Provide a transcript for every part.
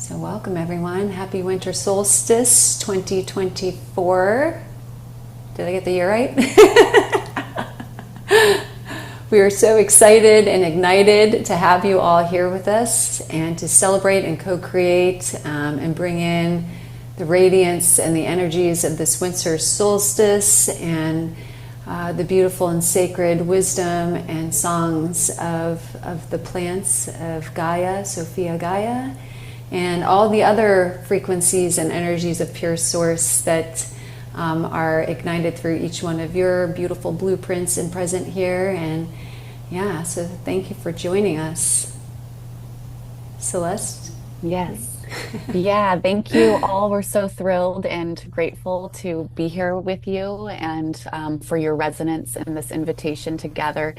So welcome everyone. Happy Winter Solstice 2024. Did I get the year right? We are so excited and ignited to have you all here with us and to celebrate and co-create and bring in the radiance and the energies of this winter solstice and the beautiful and sacred wisdom and songs of the plants of Gaia, Sophia Gaia, and all the other frequencies and energies of pure source that are ignited through each one of your beautiful blueprints and present here. And yeah, so thank you for joining us. Celeste? Yes. Yeah, thank you all. We're so thrilled and grateful to be here with you and for your resonance in this invitation to gather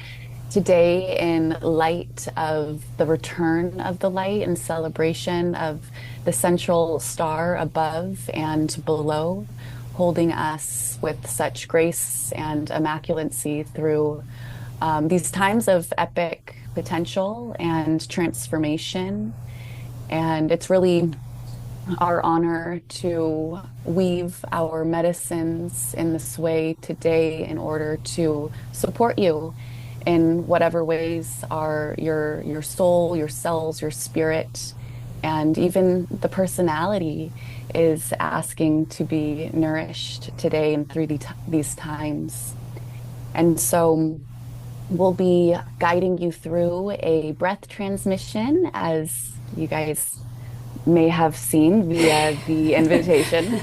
today in light of the return of the light and celebration of the central star above and below, holding us with such grace and immaculency through these times of epic potential and transformation. And it's really our honor to weave our medicines in this way today in order to support you in whatever ways are your soul, your cells, your spirit, and even the personality is asking to be nourished today and through these times. And so we'll be guiding you through a breath transmission, as you guys may have seen via the invitation.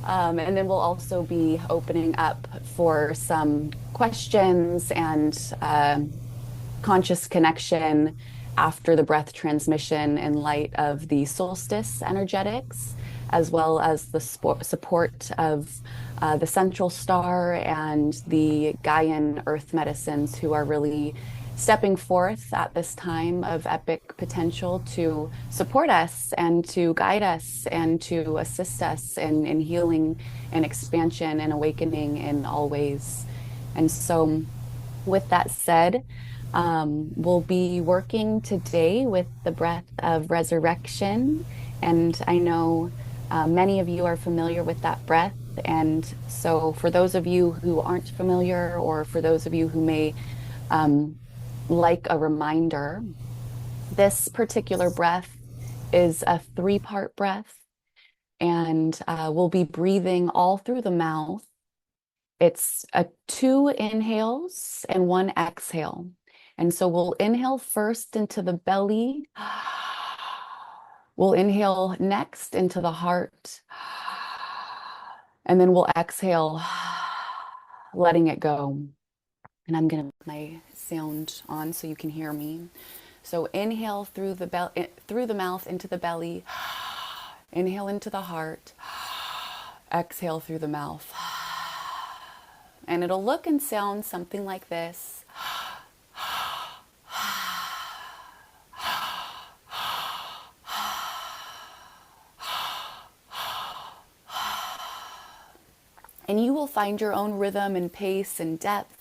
And then we'll also be opening up for some questions and conscious connection after the breath transmission in light of the solstice energetics, as well as the support of the central star and the Gaian earth medicines who are really stepping forth at this time of epic potential to support us and to guide us and to assist us in healing and expansion and awakening in all ways. And so, with that said, we'll be working today with the breath of resurrection. And I know many of you are familiar with that breath. And so, for those of you who aren't familiar, or for those of you who may like a reminder, this particular breath is a three-part breath, and we'll be breathing all through the mouth. It's two inhales and one exhale. And so we'll inhale first into the belly. We'll inhale next into the heart. And then we'll exhale, letting it go. And I'm going to put my sound on so you can hear me. So inhale through the mouth into the belly. Inhale into the heart. Exhale through the mouth. And it'll look and sound something like this. And you will find your own rhythm and pace and depth.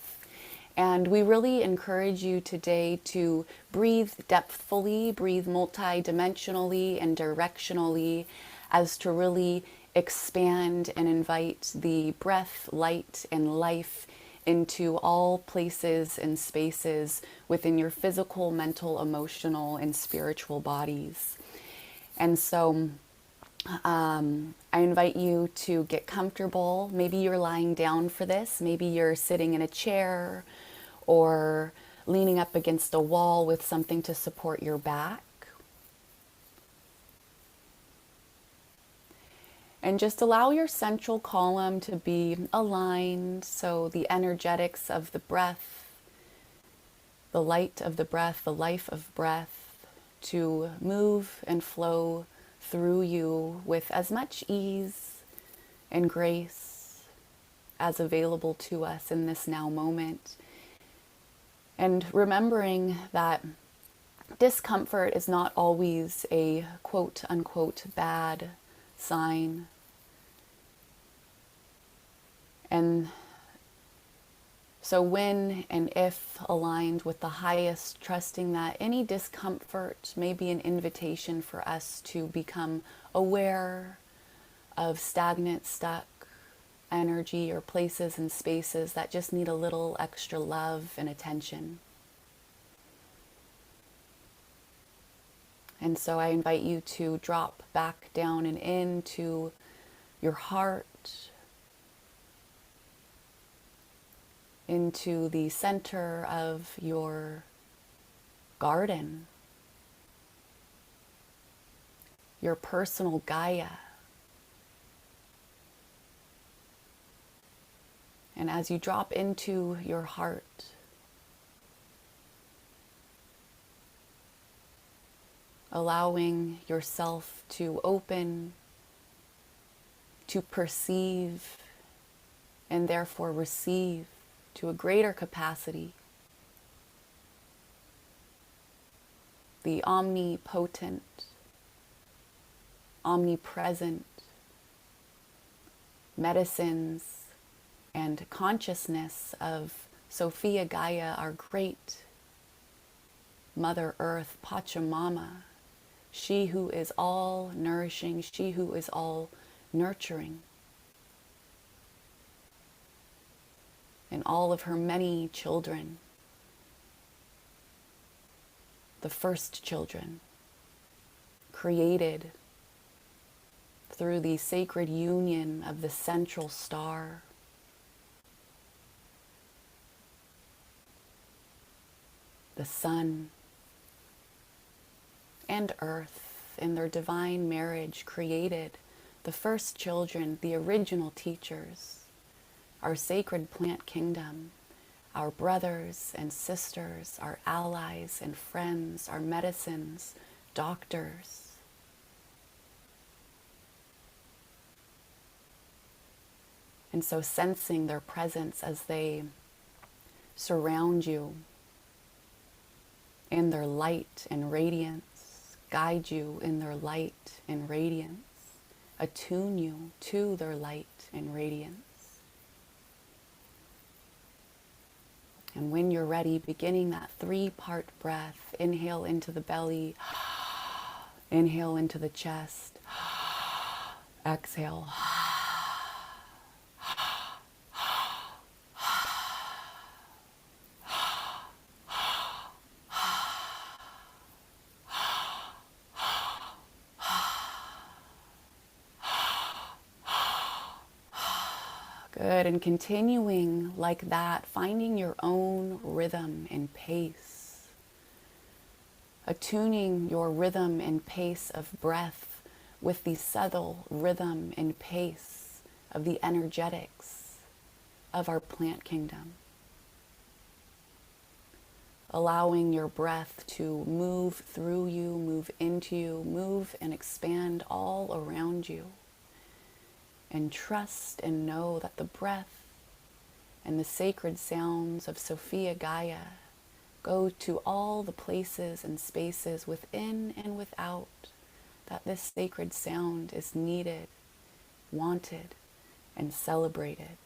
And we really encourage you today to breathe depthfully, breathe multidimensionally and directionally, as to really expand and invite the breath, light, and life into all places and spaces within your physical, mental, emotional, and spiritual bodies. And so I invite you to get comfortable. Maybe you're lying down for this. Maybe you're sitting in a chair or leaning up against a wall with something to support your back. And just allow your central column to be aligned, so the energetics of the breath, the light of the breath, the life of breath, to move and flow through you with as much ease and grace as available to us in this now moment. And remembering that discomfort is not always a quote unquote bad sign. And So when and if aligned with the highest, trusting that any discomfort may be an invitation for us to become aware of stagnant, stuck energy or places and spaces that just need a little extra love and attention. And so I invite you to drop back down and into your heart, into the center of your garden, your personal Gaia. And as you drop into your heart, allowing yourself to open, to perceive, and therefore receive to a greater capacity the omnipotent, omnipresent medicines and consciousness of Sophia Gaia, our great Mother Earth, Pachamama, she who is all nourishing, she who is all nurturing. And all of her many children, the first children, created through the sacred union of the central star, the sun, and earth in their divine marriage created the first children, the original teachers, our sacred plant kingdom, our brothers and sisters, our allies and friends, our medicines, doctors. And so sensing their presence as they surround you in their light and radiance, guide you in their light and radiance, attune you to their light and radiance. And when you're ready, beginning that 3-part breath, inhale into the belly, inhale into the chest, exhale. Good, and continuing like that, finding your own rhythm and pace. Attuning your rhythm and pace of breath with the subtle rhythm and pace of the energetics of our plant kingdom. Allowing your breath to move through you, move into you, move and expand all around you. And trust and know that the breath and the sacred sounds of Sophia Gaia go to all the places and spaces within and without that this sacred sound is needed, wanted, and celebrated.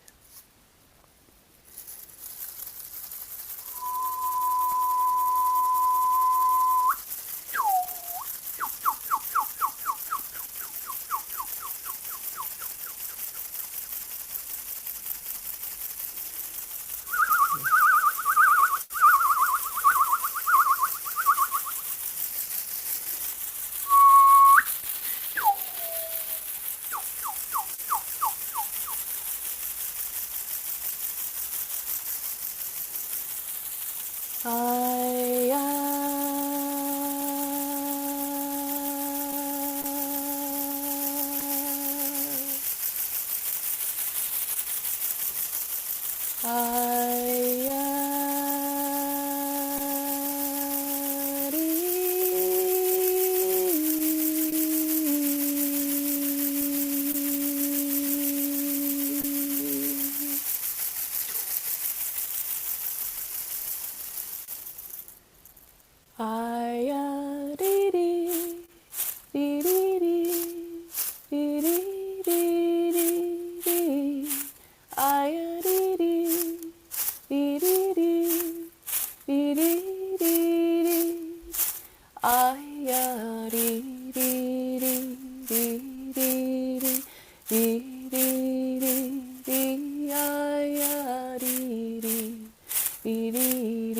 dee dee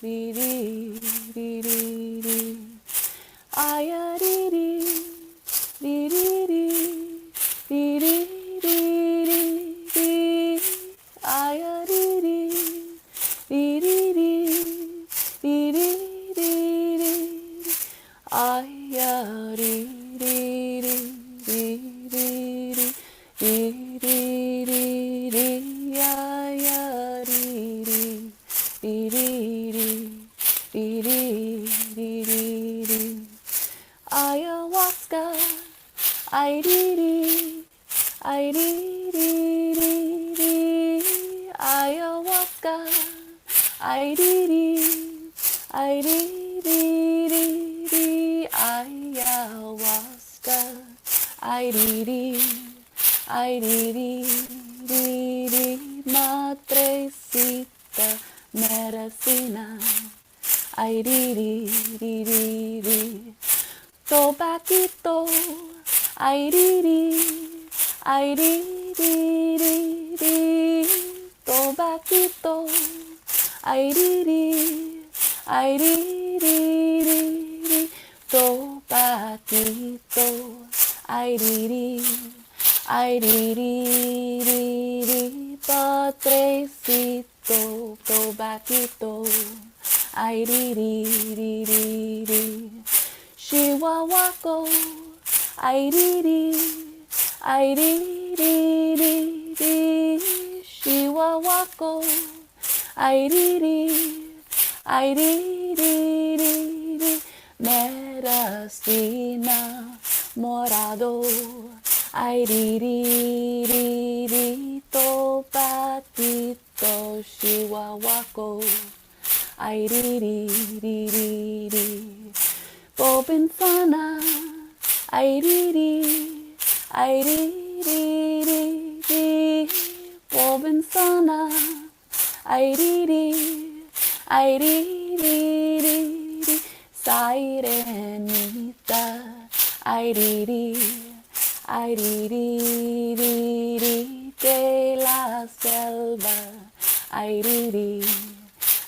dee dee dee dee dee. Aya dee dee dee dee dee dee dee dee dee. Aya dee dee dee dee dee dee dee dee dee. Aya dee dee dee dee dee dee dee dee dee. Aya dee dee dee dee dee dee dee dee. Ayahuasca, ay dee dee, ay dee dee dee dee. Ayahuasca, ay dee dee, ay dee dee dee dee. Ayahuasca, ay dee dee, ay dee dee dee dee. Madrecita medicina, ay dee dee dee dee dee. Tobacquito, ay dee dee, ay dee dee dee dee. Tobacquito, ay dee dee, ay dee dee dee dee. Tobacquito, ay dee dee, ay dee dee dee dee. Padrecito, tobacquito, ay dee dee dee dee dee. Chihuahuaco, ay dee dee, ay dee dee dee dee. Chihuahuaco, ay dee dee, ay dee dee dee dee. Medicina morado, ay dee dee dee dee. Tobacquito, chihuahuaco, ay dee dee dee dee dee. Bobinfana, ay dee dee, ay dee dee dee dee. Bobinfana, ay dee dee, ay dee dee dee dee. Sirenita, ay dee dee, ay dee dee dee dee. De la selva, ay dee dee,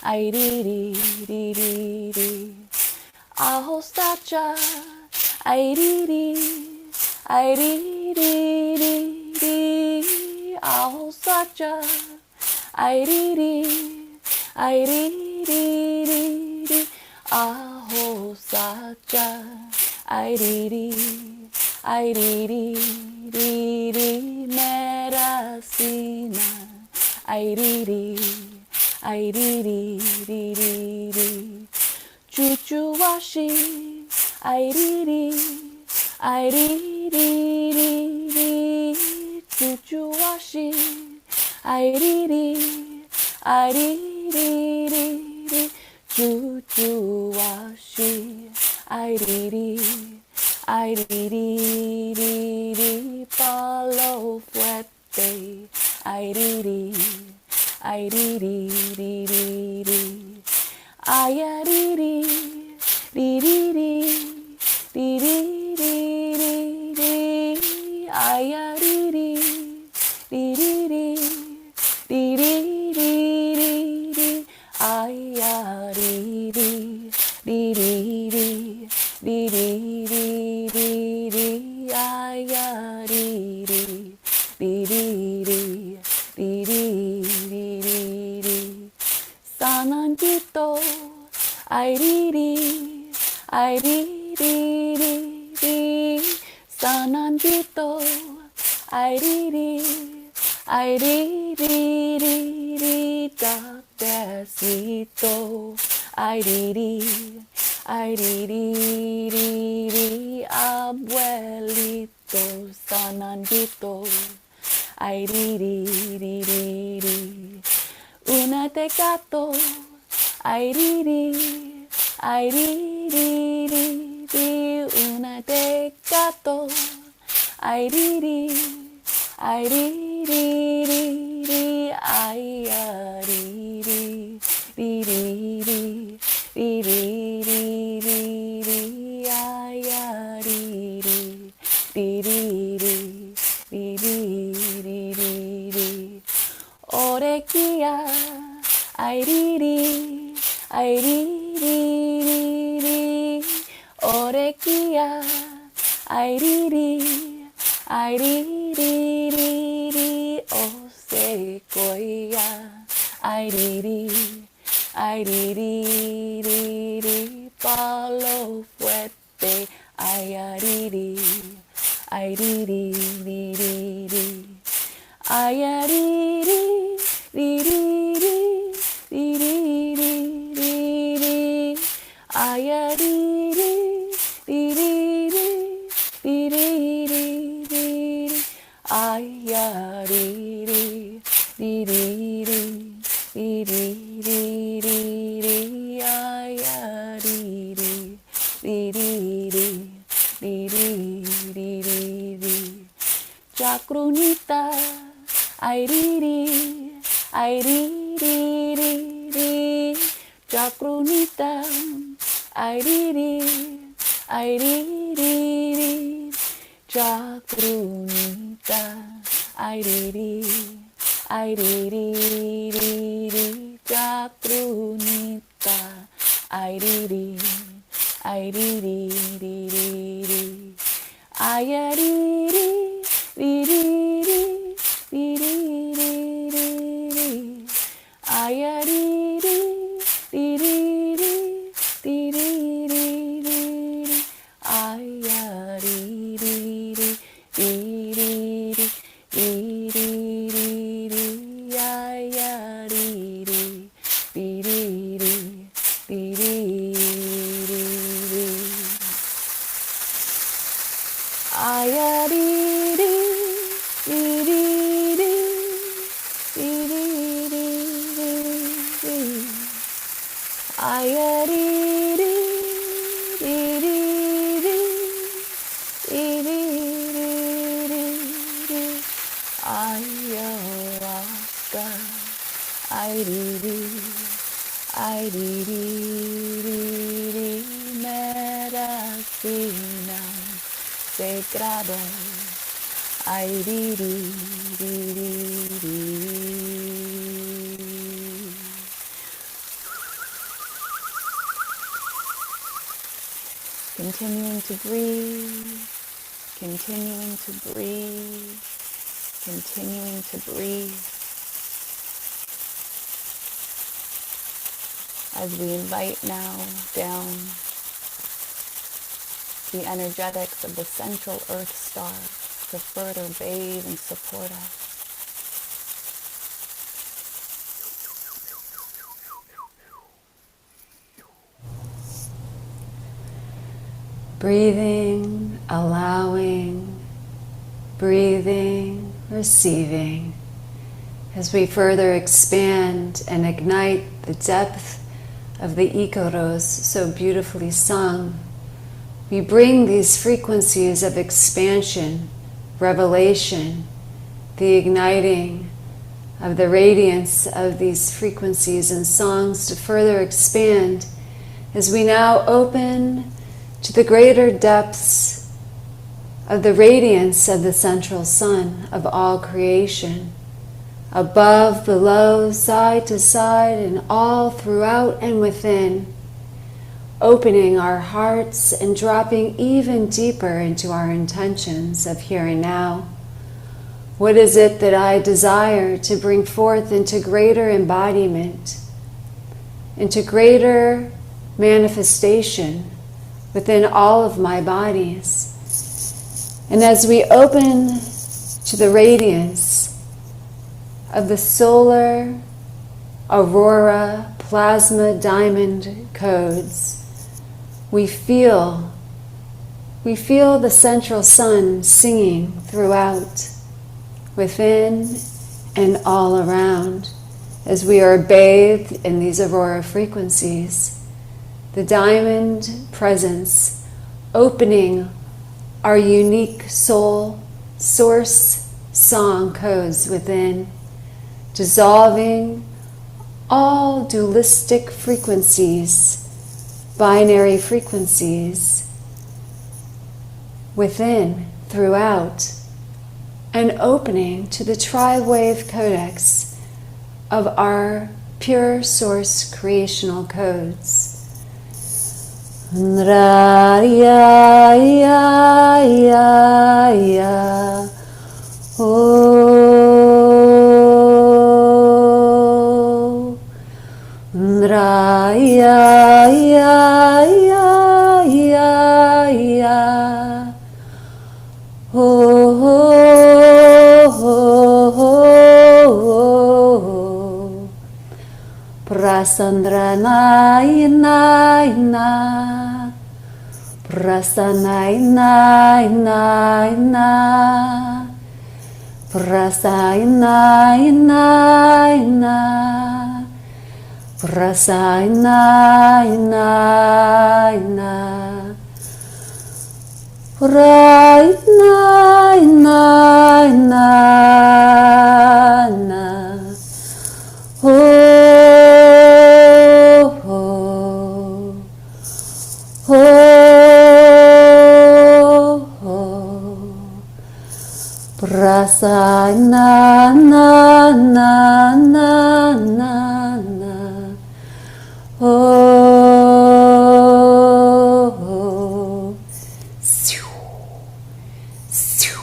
ay dee dee dee dee dee. Ahostacha, ay dee dee, ay dee dee dee dee. Ahostacha, ay dee dee, ay dee dee dee dee. Ahostacha, ay dee dee, ay dee dee dee dee. Medicina, ay dee dee, ay dee dee dee dee dee. Chuchuwashi, ay dee dee, ay dee dee dee dee. Chuchuwashi, ay dee dee, ay dee dee dee dee. Chuchuwashi, ay dee dee, ay dee dee dee dee. Palo fuerte, ay dee dee, ay dee dee dee dee dee. Aya dee dee, dee dee dee, dee dee dee dee dee. Aya dee dee, dee dee dee, dee dee dee dee dee. Aya dee dee, dee dee dee, dee dee dee dee dee. Aya dee dee, dee dee dee, dee dee dee dee dee. Sanantito, ay dee dee, ay dee dee dee dee. Sanantito, ay dee dee, ay dee dee dee dee. Doctorcito, ay dee dee, ay dee dee dee dee. Abuelito, Sanantito, ay dee dee dee dee dee. Una de gato, ay dee dee, ay dee dee dee dee. Una de gato, ay dee dee, ay dee dee dee dee. Ay dee dee, dee dee dee, dee dee dee dee dee. Ay dee dee, dee dee dee, dee dee dee dee dee. Orekia, airiri, airiri, orekia, airiri, airiri, osequoia, airiri, airiri, palo fuerte, ayariri, airiri, ayariri, ayariri, ayariri, Chakrunita, airiri, airiri, chakrunita, airiri, airiri, chakrunita, airiri, airiri, chakrunita, airiri, airiri, ayariri, ayariri, ayahuasca, airiri, airiri, medicina sagrada, airiri. Continuing to breathe, continuing to breathe, continuing to breathe. As we invite now down the energetics of the central Earth star to further bathe and support us. Breathing, allowing, breathing, receiving. As we further expand and ignite the depth of the Ikaros so beautifully sung, we bring these frequencies of expansion, revelation, the igniting of the radiance of these frequencies and songs to further expand as we now open to the greater depths of the radiance of the central sun of all creation, above, below, side to side, and all throughout and within, opening our hearts and dropping even deeper into our intentions of here and now. What is it that I desire to bring forth into greater embodiment, into greater manifestation within all of my bodies? And as we open to the radiance of the solar aurora plasma diamond codes, we feel the central sun singing throughout, within and all around, as we are bathed in these aurora frequencies. The diamond presence opening our unique soul source song codes within, dissolving all dualistic frequencies, binary frequencies within, throughout, and opening to the tri-wave codex of our pure source creational codes. Ra ya ya ya ya oh Ra ya ya ya ya ya oh Prasandra nai nai na Prasanai nai nai na Prasai nai nai na Prasai nai nai na Right nai nai nai na Rasa na na na na na na oh siu siu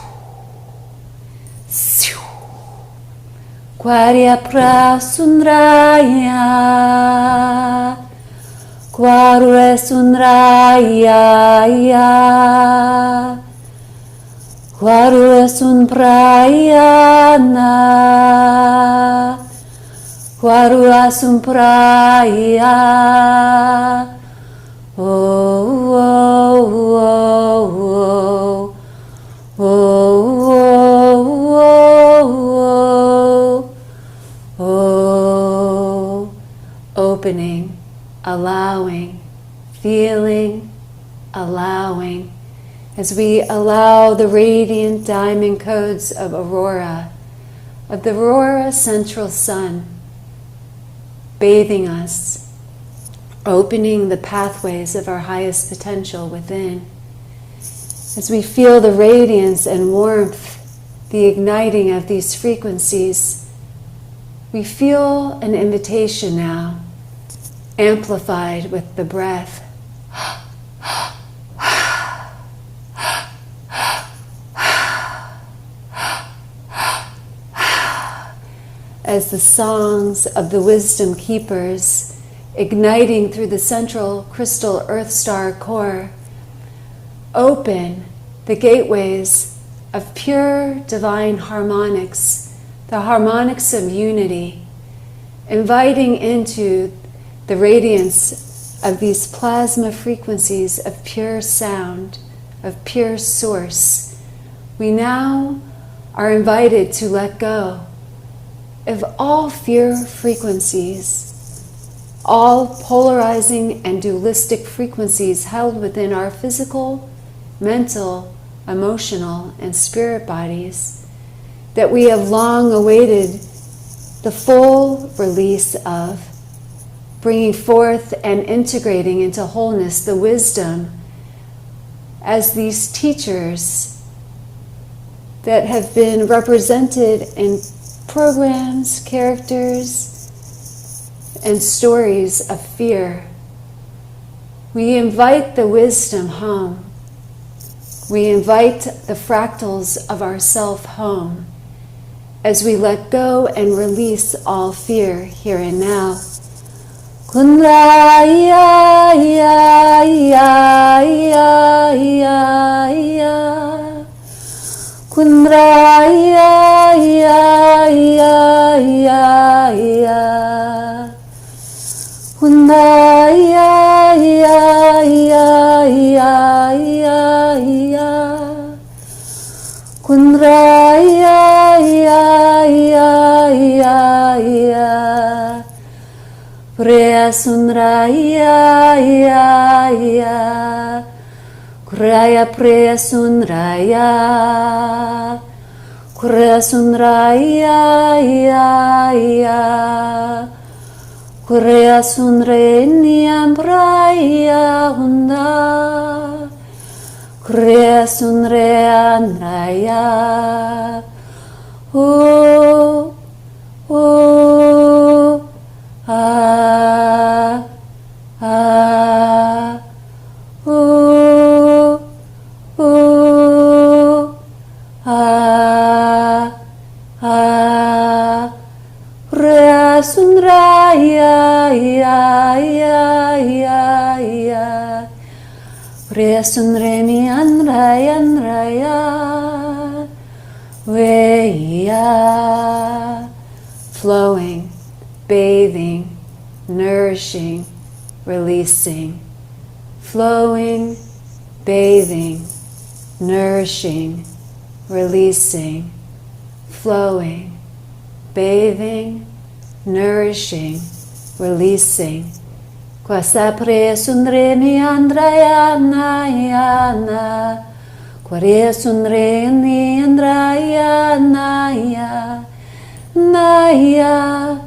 siu Quaria prasunraya Quarue sunraya ya Quarue sun prayana Quarua sun praya oh oh oh oh oh oh oh opening, allowing, feeling, allowing. As we allow the radiant diamond codes of Aurora, of the Aurora central sun, bathing us, opening the pathways of our highest potential within. As we feel the radiance and warmth, the igniting of these frequencies, we feel an invitation now, amplified with the breath. As the songs of the wisdom keepers, igniting through the central crystal earth star core, open the gateways of pure divine harmonics, the harmonics of unity, inviting into the radiance of these plasma frequencies of pure sound, of pure source. We now are invited to let go of all fear frequencies, all polarizing and dualistic frequencies held within our physical, mental, emotional, and spirit bodies that we have long awaited the full release of, bringing forth and integrating into wholeness the wisdom as these teachers that have been represented in programs, characters, and stories of fear. We invite the wisdom home. We invite the fractals of ourself home as we let go and release all fear here and now. Kunraya ya ya ya ya ya Kunraya ya ya ya ya Kunraya ya ya ya ya ya Kunraya ya ya ya ya Priya sunraya ya ya Kuraya Priya sunraya Kuraya sunraya ya ya Kuraya sunre niyam praya hunda Kuraya sunre anraya oh oh ah, ah, ooh, ooh, ah, ah, re sundra ya ya ya ya ya, re sundre mi andra ya, we ya, flowing, bathing, nourishing, releasing, flowing, bathing, nourishing, releasing, flowing, bathing, nourishing, releasing. Quasapre sundre mi andrayana yana, quare sundre ni andrayana ya, naya,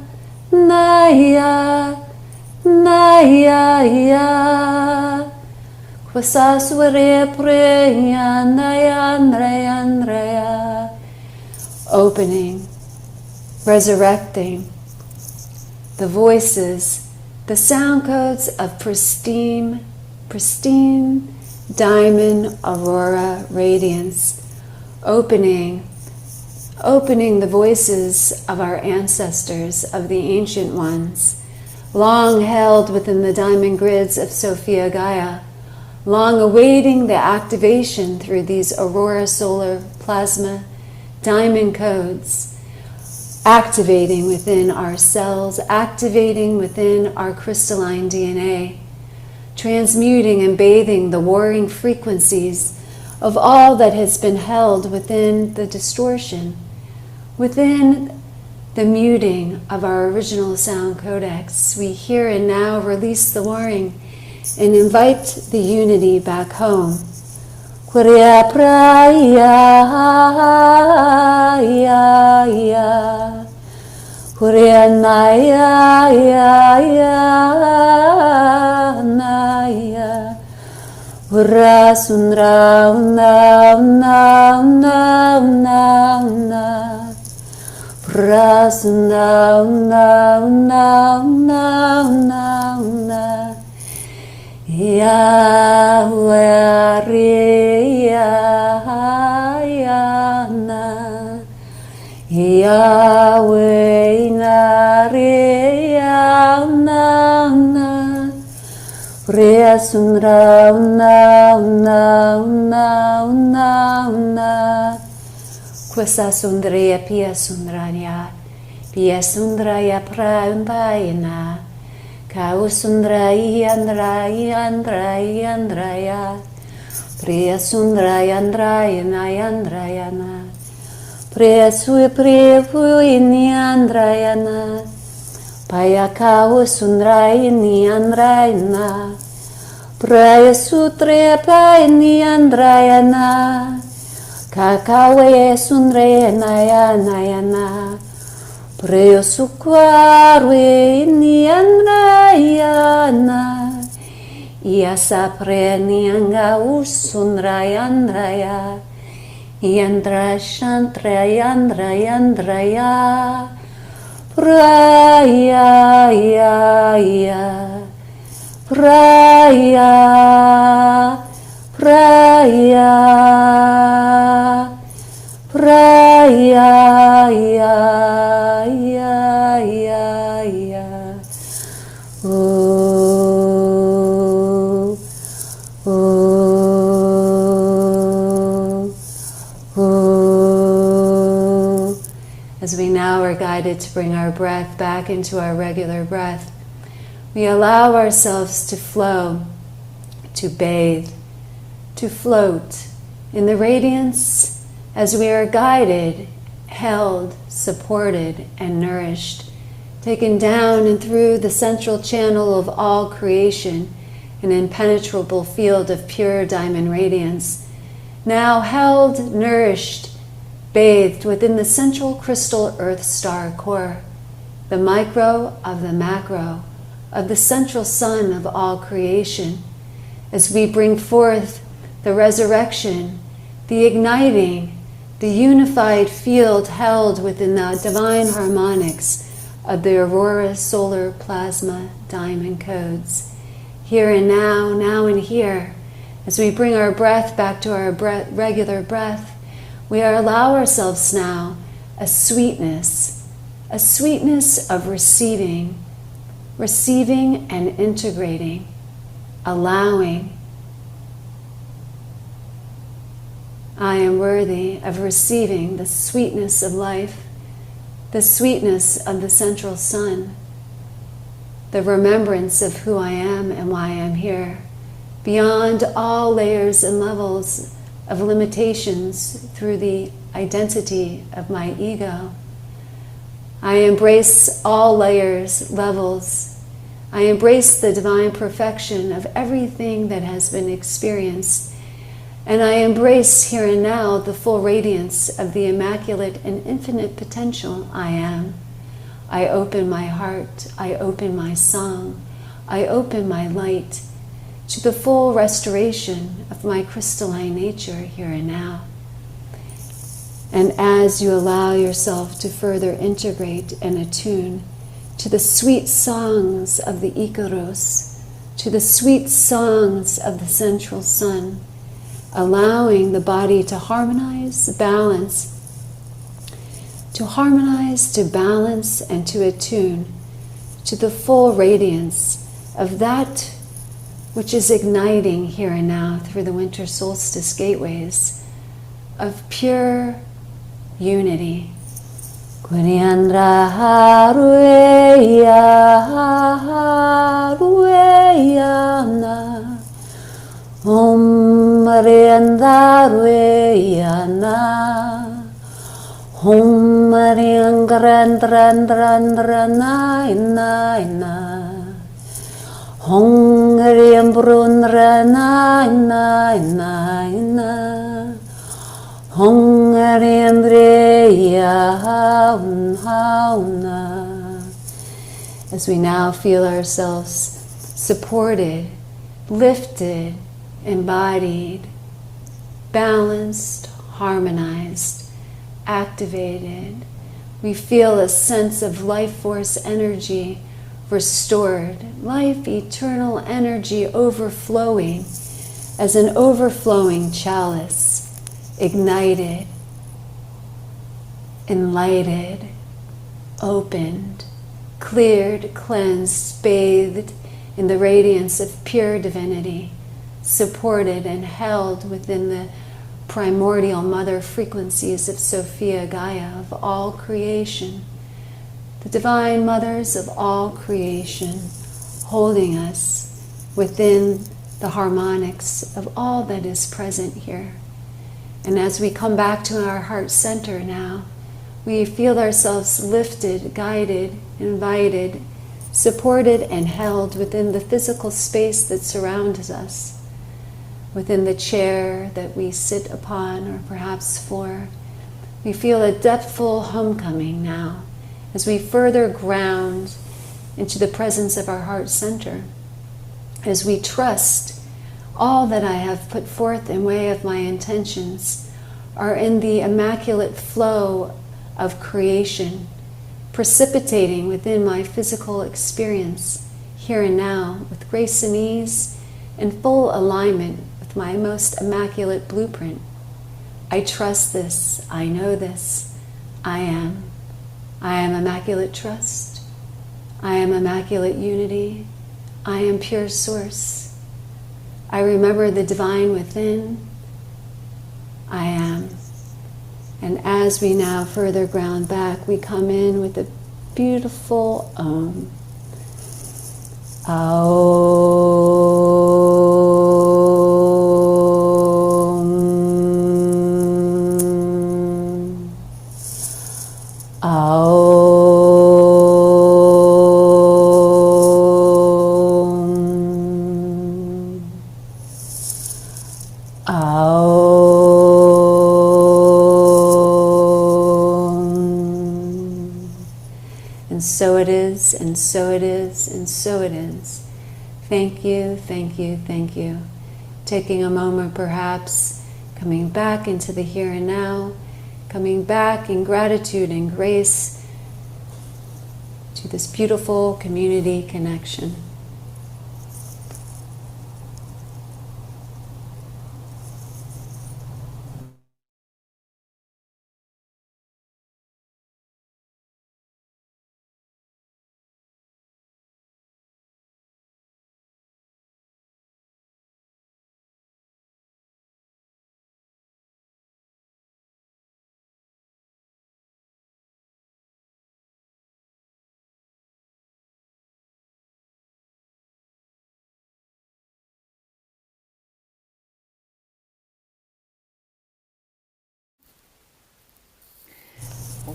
naya, naya ya. Quasasware preya naya andraya andraya. Opening, resurrecting the voices, the sound codes of pristine diamond aurora radiance, opening the voices of our ancestors, of the ancient ones, long held within the diamond grids of Sophia Gaia, long awaiting the activation through these aurora solar plasma diamond codes, activating within our cells, activating within our crystalline DNA, transmuting and bathing the warring frequencies of all that has been held within the distortion, within the muting of our original sound codex. We here and now release the warring and invite the unity back home. Kuria praya ya ya, Kuria naya ya ya naya, Ura sundra una una una una una, Ura sundra una una una una una. Yahweh Riyana, Yahweh Nariyana, Priya Sundra Una Una Una Una Una, Kwasa Sundriya Piya Sundranya, Piya Sundraya Prayundayana, Kau Sundraya Andraya Andraya Andraya, Priya Sundraya Andrayana Andrayana, Priya Sui Priya Puyini Andrayana, Paya Kau Sundrayini Andrayana, Priya Sutriya Payini Andrayana, Kakawe Sundrayana Nayana, Priya Sukwarwe Ini Andrayana, Yasa preni anga usundraya andraya, Yandra shantra yandra yandraya, Praya ya ya, Praya, Praya, Praya ya ya ya ya. As we now are guided to bring our breath back into our regular breath, we allow ourselves to flow, to bathe, to float in the radiance as we are guided, held, supported, and nourished, taken down and through the central channel of all creation, an impenetrable field of pure diamond radiance, now held, nourished, bathed within the central crystal earth star core, the micro of the macro, of the central sun of all creation, as we bring forth the resurrection, the igniting, the unified field held within the divine harmonics of the aurora solar plasma diamond codes. Here and now, now and here, as we bring our breath back to our regular breath, we allow ourselves now a sweetness of receiving and integrating, allowing. I am worthy of receiving the sweetness of life, the sweetness of the central sun, the remembrance of who I am and why I am here, beyond all layers and levels of limitations through the identity of my ego. I embrace all layers, levels. I embrace the divine perfection of everything that has been experienced. And I embrace here and now the full radiance of the immaculate and infinite potential I am. I open my heart, I open my song, I open my light to the full restoration of my crystalline nature here and now. And as you allow yourself to further integrate and attune to the sweet songs of the Icaros, to the sweet songs of the central sun, allowing the body to harmonize, to balance, and to attune to the full radiance of that which is igniting here and now through the winter solstice gateways of pure unity. Om Mariandaruyana, Om Mariangarandrandranaina, Om Mariambrunranaina, Om Mariambreyahauna. As we now feel ourselves supported, lifted, embodied, balanced, harmonized, activated, we feel a sense of life force energy restored, life eternal energy overflowing as an overflowing chalice, ignited, enlightened, opened, cleared, cleansed, bathed in the radiance of pure divinity, supported and held within the primordial mother frequencies of Sophia Gaia, of all creation, the divine mothers of all creation, holding us within the harmonics of all that is present here. And as we come back to our heart center now, we feel ourselves lifted, guided, invited, supported and held within the physical space that surrounds us, within the chair that we sit upon or perhaps floor. We feel a depthful homecoming now as we further ground into the presence of our heart center, as we trust all that I have put forth in way of my intentions are in the immaculate flow of creation, precipitating within my physical experience here and now with grace and ease and full alignment with my most immaculate blueprint. I trust this, I know this, I am immaculate trust, I am immaculate unity, I am pure source. I remember the divine within, I am. And as we now further ground back, we come in with a beautiful Om. And so it is, and so it is, and so it is. Thank you, thank you, thank you. Taking a moment perhaps, coming back into the here and now, coming back in gratitude and grace to to this beautiful community connection.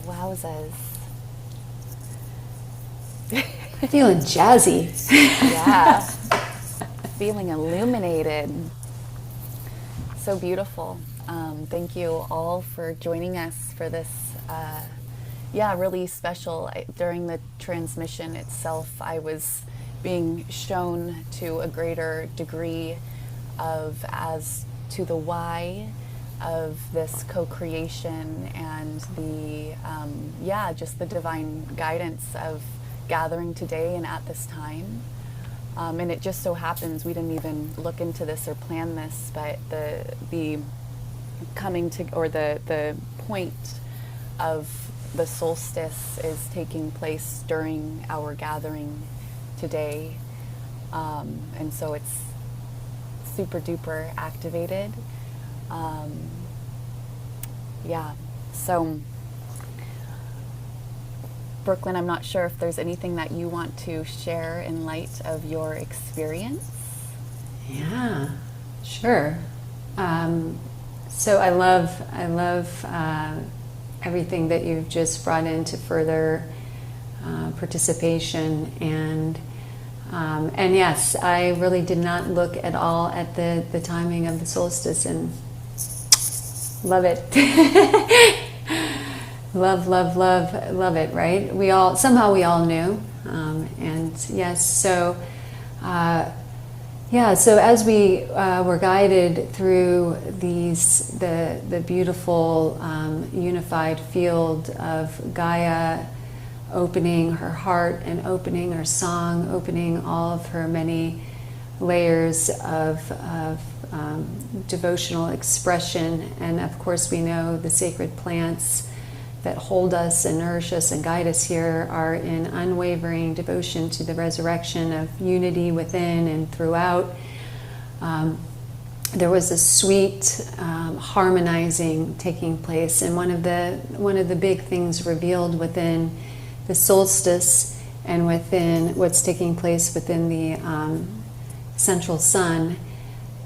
Wowzers. Feeling jazzy. Yeah. Feeling illuminated. So beautiful. Thank you all for joining us for this, really special. During the transmission itself, I was being shown to a greater degree as to the why of this co-creation and the just the divine guidance of gathering today and at this time. And it just so happens, we didn't even look into this or plan this, but the coming to, or the point of the solstice is taking place during our gathering today. And so it's super duper activated. So Brooklyn, I'm not sure if there's anything that you want to share in light of your experience. Yeah, sure. So I love everything that you've just brought in to further participation, and yes, I really did not look at all at the timing of the solstice, and love it. love it, right? We all knew, and yes, so so as we were guided through the beautiful unified field of Gaia, opening her heart and opening her song, opening all of her many layers of devotional expression, and of course we know the sacred plants that hold us and nourish us and guide us here are in unwavering devotion to the resurrection of unity within and throughout. There was a sweet harmonizing taking place, and one of the big things revealed within the solstice and within what's taking place within the central sun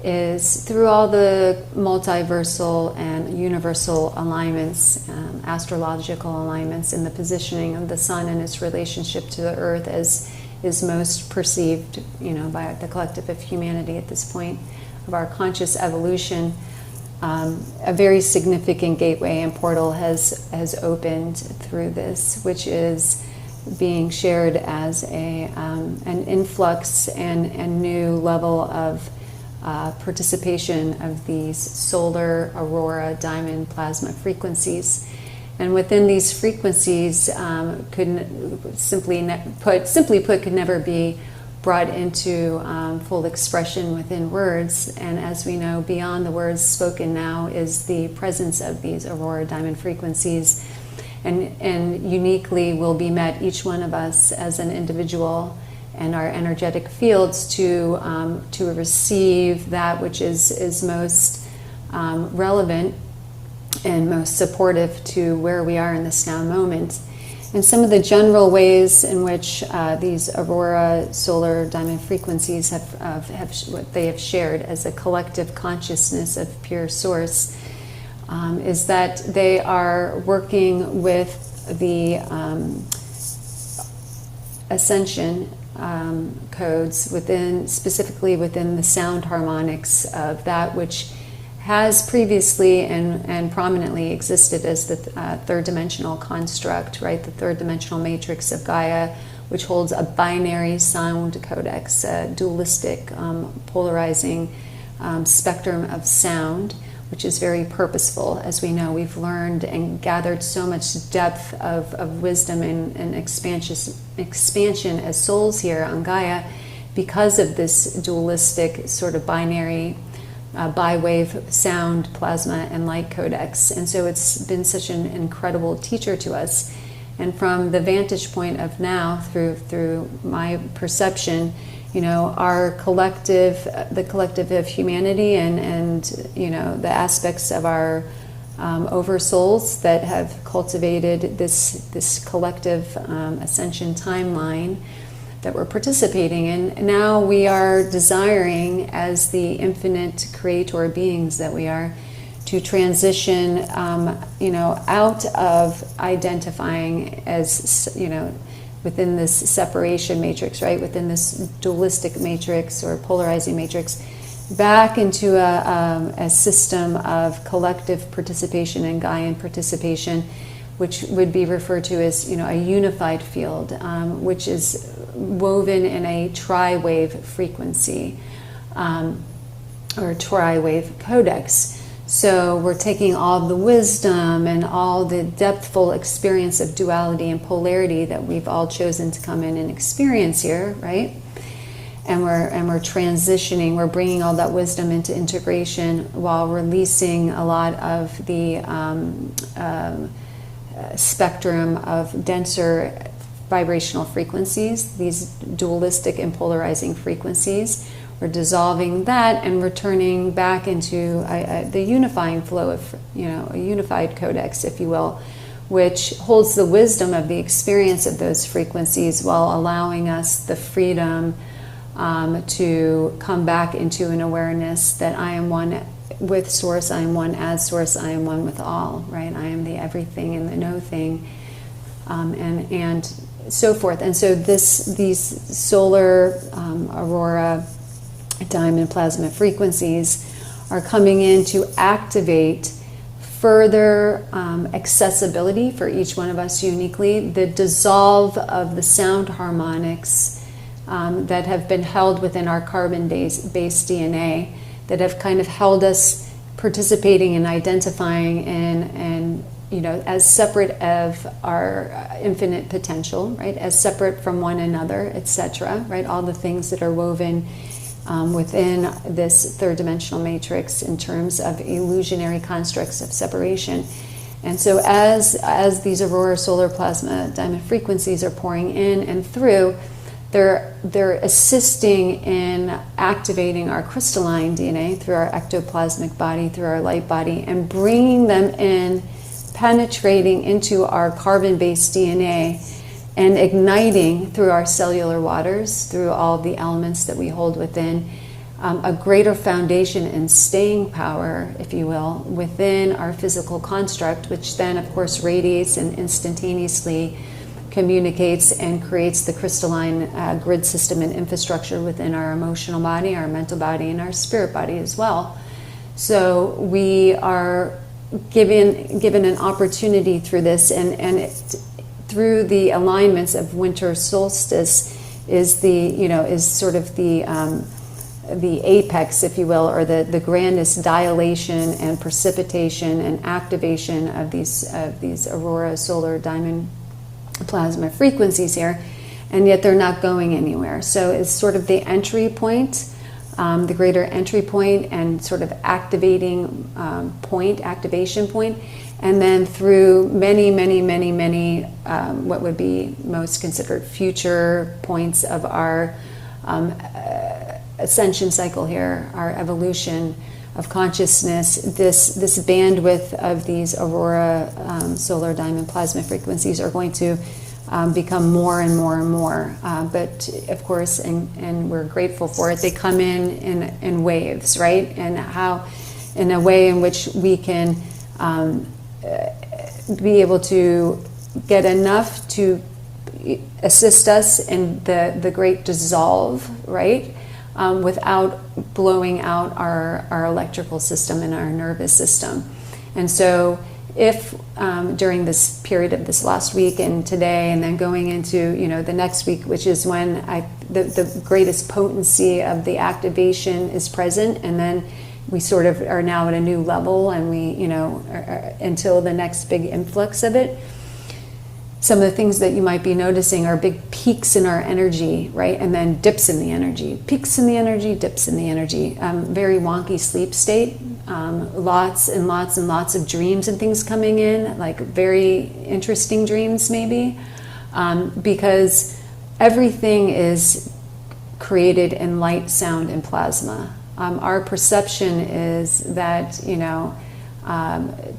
is through all the multiversal and universal alignments, astrological alignments, in the positioning of the sun and its relationship to the earth as is most perceived, by the collective of humanity at this point of our conscious evolution. A very significant gateway and portal has opened through this, which is being shared as an influx and new level of participation of these solar, aurora, diamond, plasma frequencies. And within these frequencies, simply put, could never be brought into full expression within words. And as we know, beyond the words spoken now is the presence of these aurora diamond frequencies, and uniquely will be met, each one of us as an individual and our energetic fields to receive that which is most relevant and most supportive to where we are in this now moment. And some of the general ways in which these aurora solar diamond frequencies have shared as a collective consciousness of pure source is that they are working with the ascension codes specifically within the sound harmonics of that which has previously and prominently existed as the third dimensional construct, right? The third dimensional matrix of Gaia, which holds a binary sound codex, a dualistic, polarizing spectrum of sound, which is very purposeful. As we know, we've learned and gathered so much depth of wisdom and expansion as souls here on Gaia because of this dualistic sort of binary bi-wave sound, plasma, and light codex. And so it's been such an incredible teacher to us. And from the vantage point of now, through my perception, our collective, the collective of humanity and the aspects of our oversouls that have cultivated this collective ascension timeline that we're participating in. Now we are desiring, as the infinite creator beings that we are, to transition, out of identifying as, within this separation matrix, right? Within this dualistic matrix or polarizing matrix, back into a system of collective participation and Gaian participation, which would be referred to as, a unified field, which is woven in a tri-wave frequency, or tri-wave codex. So we're taking all the wisdom and all the depthful experience of duality and polarity that we've all chosen to come in and experience here, right? And we're transitioning. We're bringing all that wisdom into integration while releasing a lot of the spectrum of denser vibrational frequencies, these dualistic and polarizing frequencies. We're dissolving that and returning back into the unifying flow of, a unified codex, if you will, which holds the wisdom of the experience of those frequencies while allowing us the freedom to come back into an awareness that I am one with Source, I am one as Source, I am one with all, right? I am the everything and the no thing, and so forth. And so these solar aurora diamond plasma frequencies are coming in to activate further accessibility for each one of us uniquely, the dissolve of the sound harmonics that have been held within our carbon-based DNA, that have kind of held us participating and identifying and as separate of our infinite potential, right? As separate from one another, etc. Right? All the things that are woven within this third dimensional matrix in terms of illusionary constructs of separation. And so as these aurora solar plasma diamond frequencies are pouring in and through, they're assisting in activating our crystalline DNA through our ectoplasmic body, through our light body, and bringing them in, penetrating into our carbon-based DNA and igniting through our cellular waters, through all the elements that we hold within, a greater foundation and staying power, if you will, within our physical construct, which then, of course, radiates and instantaneously communicates and creates the crystalline grid system and infrastructure within our emotional body, our mental body, and our spirit body as well. So we are given an opportunity through this, and through the alignments of winter solstice is sort of the apex, if you will, or the grandest dilation and precipitation and activation of these aurora solar diamond plasma frequencies here, and yet they're not going anywhere. So it's sort of the entry point, the greater entry point and sort of activation point, and then through many what would be most considered future points of our ascension cycle here, our evolution of consciousness, this bandwidth of these aurora solar diamond plasma frequencies are going to become more and more and more. But of course, and we're grateful for it, they come in waves, right? And how, in a way in which we can be able to get enough to assist us in the great dissolve, right? Without blowing out our electrical system and our nervous system. And so if during this period of this last week and today and then going into the next week, which is when the greatest potency of the activation is present, and then we sort of are now at a new level, and we, until the next big influx of it. Some of the things that you might be noticing are big peaks in our energy, right? And then dips in the energy. Peaks in the energy, dips in the energy. Very wonky sleep state. Lots and lots and lots of dreams and things coming in, like very interesting dreams maybe. Because everything is created in light, sound, and plasma. Our perception is that,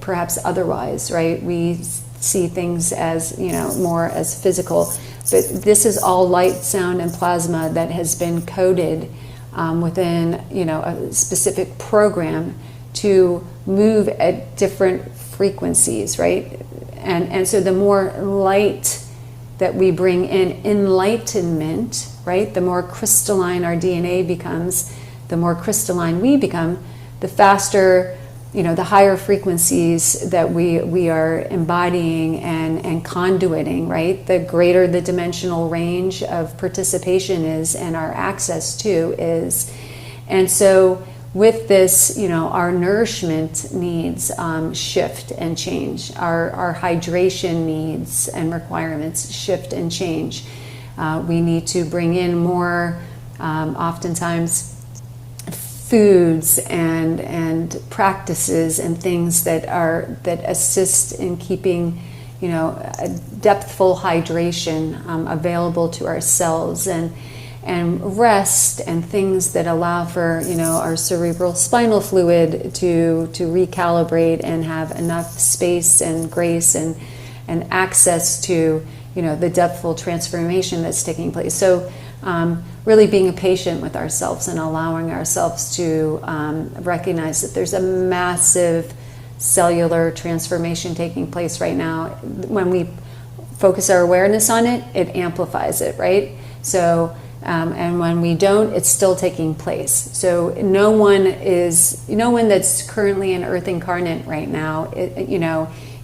perhaps otherwise, right? We see things as, more as physical, but this is all light, sound, and plasma that has been coded within, a specific program to move at different frequencies, right? And so the more light that we bring in enlightenment, right? The more crystalline our DNA becomes, the more crystalline we become, the faster, the higher frequencies that we are embodying and conduiting, right? The greater the dimensional range of participation is and our access to is. And so with this, our nourishment needs shift and change. Our hydration needs and requirements shift and change. We need to bring in more, oftentimes, foods and practices and things that assist in keeping, a depthful hydration available to our cells, and rest and things that allow for, our cerebral spinal fluid to recalibrate and have enough space and grace and access to, the depthful transformation that's taking place. So really being a patient with ourselves and allowing ourselves to recognize that there's a massive cellular transformation taking place right now. When we focus our awareness on it, it amplifies it, right? So, and when we don't, it's still taking place. So no one that's currently an Earth incarnate right now,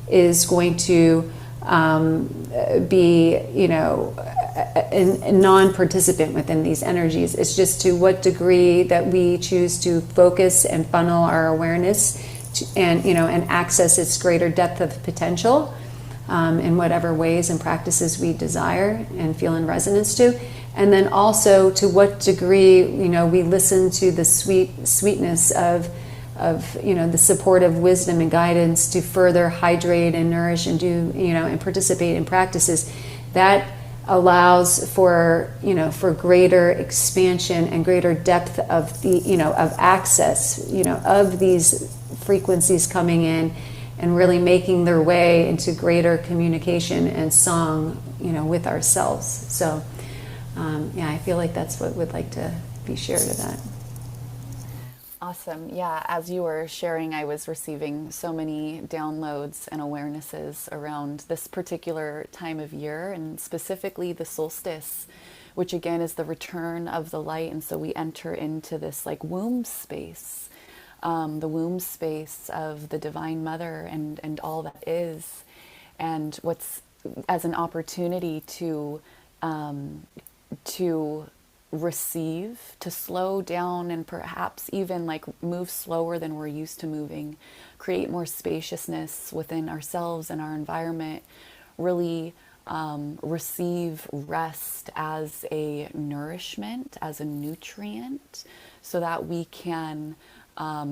is going to be, a non-participant within these energies. It's just to what degree that we choose to focus and funnel our awareness to, and access its greater depth of potential in whatever ways and practices we desire and feel in resonance to. And then also to what degree, we listen to the sweetness of the supportive wisdom and guidance to further hydrate and nourish and do, and participate in practices that allows for, for greater expansion and greater depth of the, of access, of these frequencies coming in and really making their way into greater communication and song, with ourselves. So, I feel like that's what would like to be shared of that. Awesome. Yeah, as you were sharing, I was receiving so many downloads and awarenesses around this particular time of year, and specifically the solstice, which again is the return of the light. And so we enter into this like womb space, the womb space of the Divine Mother and all that is, and what's as an opportunity to receive, to slow down, and perhaps even like move slower than we're used to moving, create more spaciousness within ourselves and our environment, really receive rest as a nourishment, as a nutrient, so that we can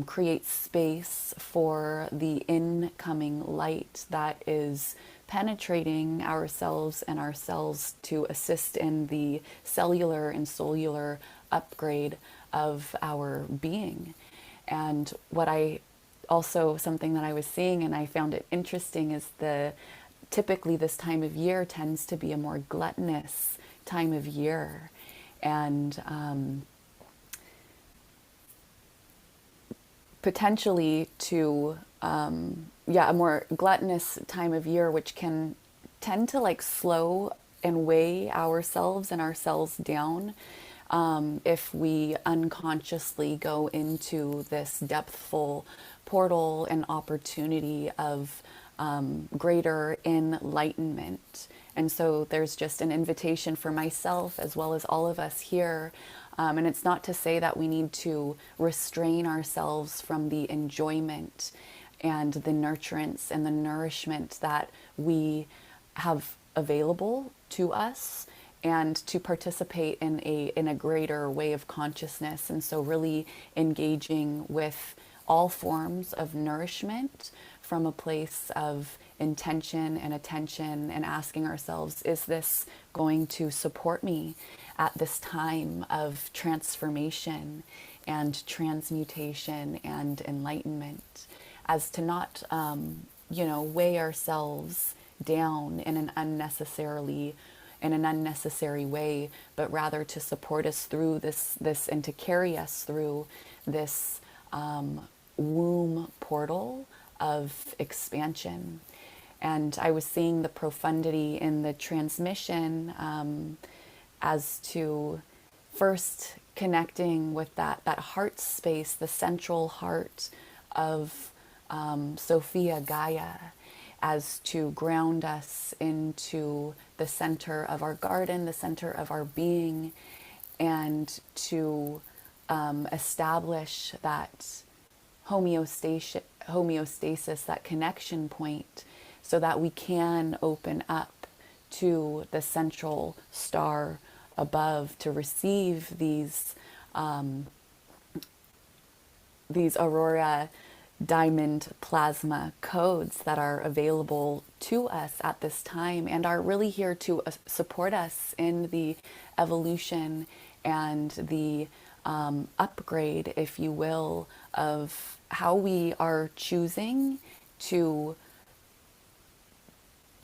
create space for the incoming light that is penetrating ourselves and our cells to assist in the cellular and cellular upgrade of our being. And what I also, something that I was seeing and I found it interesting is typically this time of year tends to be a more gluttonous time of year. And potentially to a more gluttonous time of year, which can tend to like slow and weigh ourselves and our cells down if we unconsciously go into this depthful portal and opportunity of greater enlightenment. And so there's just an invitation for myself as well as all of us here And it's not to say that we need to restrain ourselves from the enjoyment and the nurturance and the nourishment that we have available to us, and to participate in a greater way of consciousness. And so really engaging with all forms of nourishment from a place of intention and attention, and asking ourselves, is this going to support me at this time of transformation and transmutation and enlightenment, as to not weigh ourselves down in an unnecessary way, but rather to support us through this and to carry us through this womb portal of expansion. And I was seeing the profundity in the transmission, as to first connecting with that heart space, the central heart of Sophia Gaia, as to ground us into the center of our garden, the center of our being, and to establish that homeostasis, that connection point, so that we can open up to the central star above to receive these aurora diamond plasma codes that are available to us at this time, and are really here to support us in the evolution and the upgrade, if you will, of how we are choosing to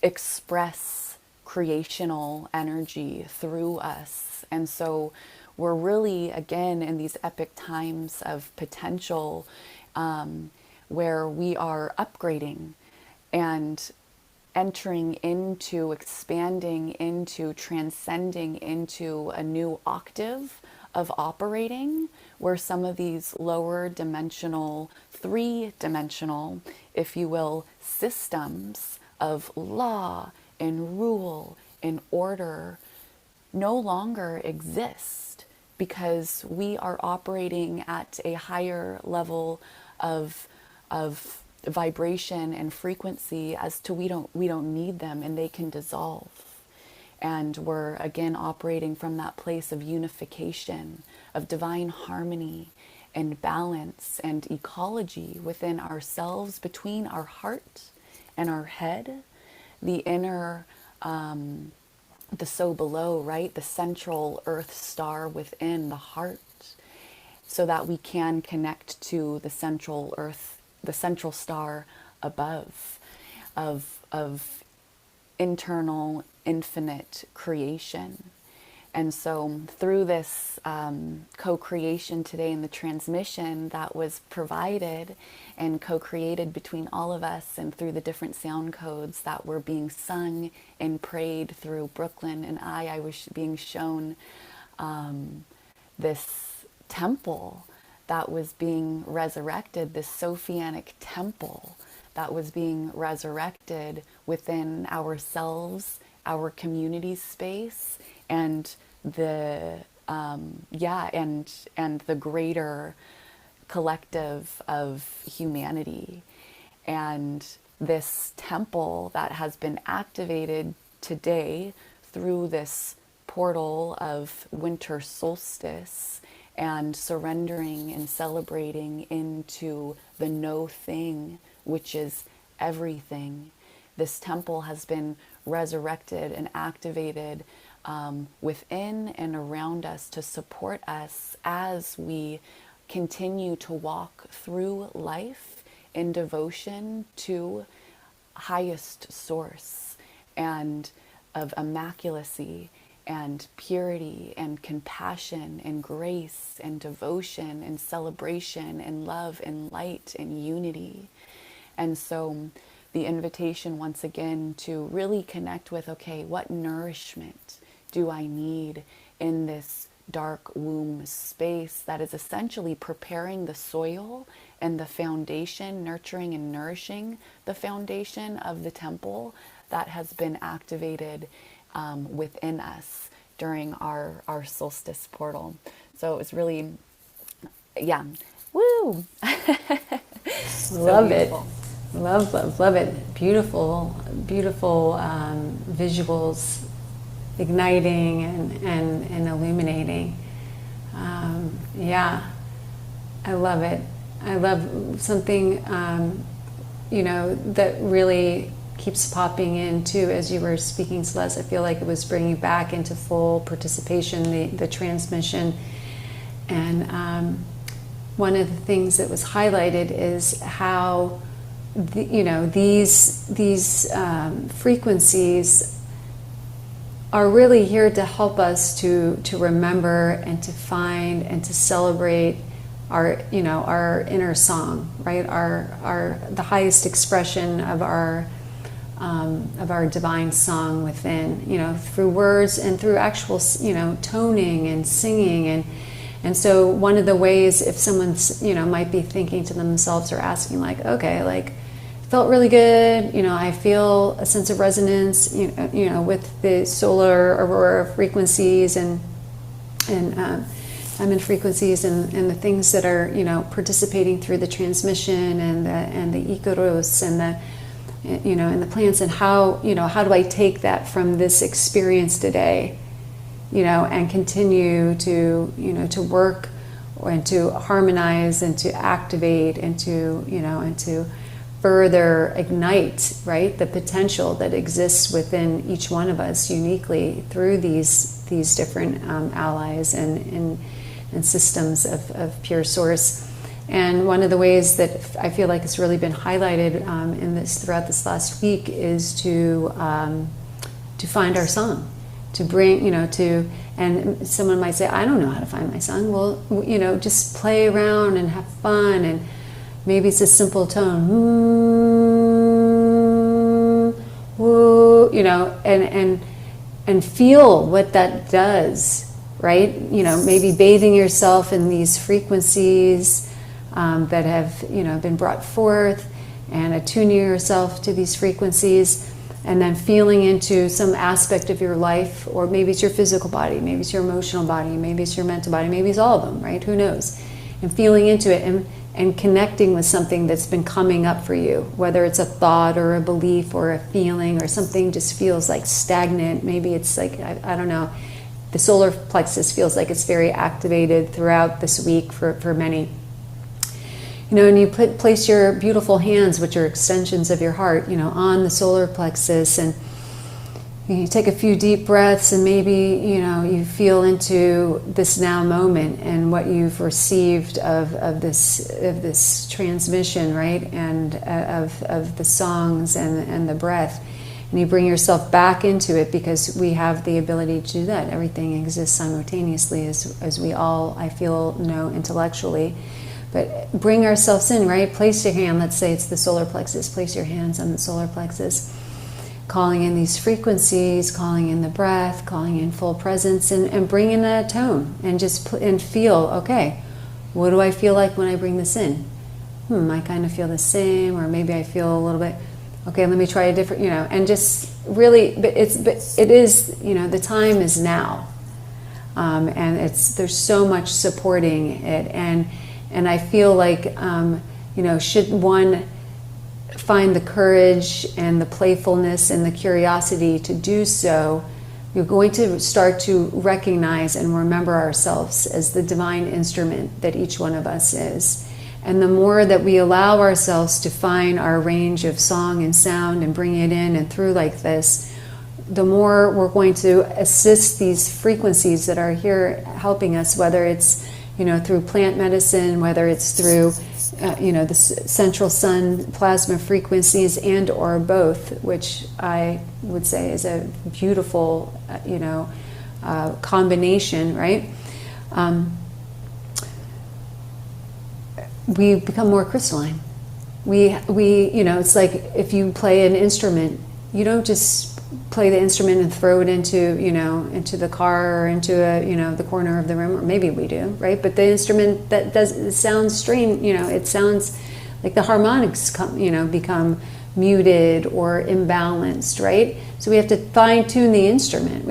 express creational energy through us. And so we're really, again, in these epic times of potential, where we are upgrading and entering into, expanding into, transcending into a new octave of operating, where some of these lower dimensional, three-dimensional, if you will, systems of law and rule and order no longer exist, because we are operating at a higher level of vibration and frequency, as to we don't need them, and they can dissolve. And we're again operating from that place of unification, of divine harmony and balance and ecology within ourselves, between our heart and our head, the inner, the so below, right? The central earth star within the heart, so that we can connect to the central earth, the central star above, of internal infinite creation. And so through this co-creation today, in the transmission that was provided and co-created between all of us, and through the different sound codes that were being sung and prayed through Brooklyn and I was being shown this temple that was being resurrected, this Sophianic temple that was being resurrected within ourselves, our community space, and the and the greater collective of humanity. And this temple that has been activated today through this portal of winter solstice, and surrendering and celebrating into the no thing, which is everything. This temple has been resurrected and activated within and around us, to support us as we continue to walk through life in devotion to highest source, and of immaculacy and purity and compassion and grace and devotion and celebration and love and light and unity. And so the invitation once again to really connect with, okay, what nourishment do I need in this dark womb space that is essentially preparing the soil and the foundation, nurturing and nourishing the foundation of the temple that has been activated within us during our solstice portal. So it was really, yeah, woo. Love it. Love, love, love it. Beautiful, beautiful visuals, igniting and illuminating. Yeah, I love it. I love something, that really keeps popping in too as you were speaking, Celeste. I feel like it was bringing back into full participation the transmission. And one of the things that was highlighted is how these frequencies are really here to help us to remember and to find and to celebrate our inner song, right? Our the highest expression of our divine song within, through words and through actual, toning and singing. And so one of the ways, if someone's, might be thinking to themselves or asking like, okay, like, felt really good, I feel a sense of resonance, with the solar aurora frequencies and I'm in frequencies and the things that are, participating through the transmission and the Icaros and the plants, and how do I take that from this experience today, and continue to work and to harmonize and to activate and to further ignite, right, the potential that exists within each one of us uniquely through these different allies and systems of pure source. And one of the ways that I feel like it's really been highlighted throughout this last week is to find our song, to bring, and someone might say, I don't know how to find my song. Well, just play around and have fun, and maybe it's a simple tone, woo, and feel what that does, right? Maybe bathing yourself in these frequencies that have, been brought forth, and attuning yourself to these frequencies, and then feeling into some aspect of your life, or maybe it's your physical body, maybe it's your emotional body, maybe it's your mental body, maybe it's all of them, right? Who knows? And feeling into it and connecting with something that's been coming up for you, whether it's a thought or a belief or a feeling, or something just feels like stagnant. Maybe it's like, I don't know, the solar plexus feels like it's very activated throughout this week for many. And you place your beautiful hands, which are extensions of your heart, on the solar plexus, and you take a few deep breaths, and maybe, you feel into this now moment and what you've received of this transmission, right? And of the songs and the breath. And you bring yourself back into it, because we have the ability to do that. Everything exists simultaneously, as we all, I feel, know intellectually. But bring ourselves in, right? Place your hand, let's say it's the solar plexus, place your hands on the solar plexus, calling in these frequencies, calling in the breath, calling in full presence, and bring in that tone, and just and feel, okay, what do I feel like when I bring this in? I kind of feel the same, or maybe I feel a little bit, okay, let me try a different, and just really, but it is, the time is now. And there's so much supporting it, and I feel like, should one find the courage and the playfulness and the curiosity to do so, you're going to start to recognize and remember ourselves as the divine instrument that each one of us is. And the more that we allow ourselves to find our range of song and sound and bring it in and through like this, the more we're going to assist these frequencies that are here helping us, whether it's through plant medicine, whether it's through the central sun plasma frequencies, and or both, which I would say is a beautiful combination, right? We become more crystalline. We it's like if you play an instrument, you don't just play the instrument and throw it into the car or into the corner of the room, or maybe we do, right? But the instrument it sounds strange, it sounds like the harmonics become muted or imbalanced, right? So we have to fine tune the instrument.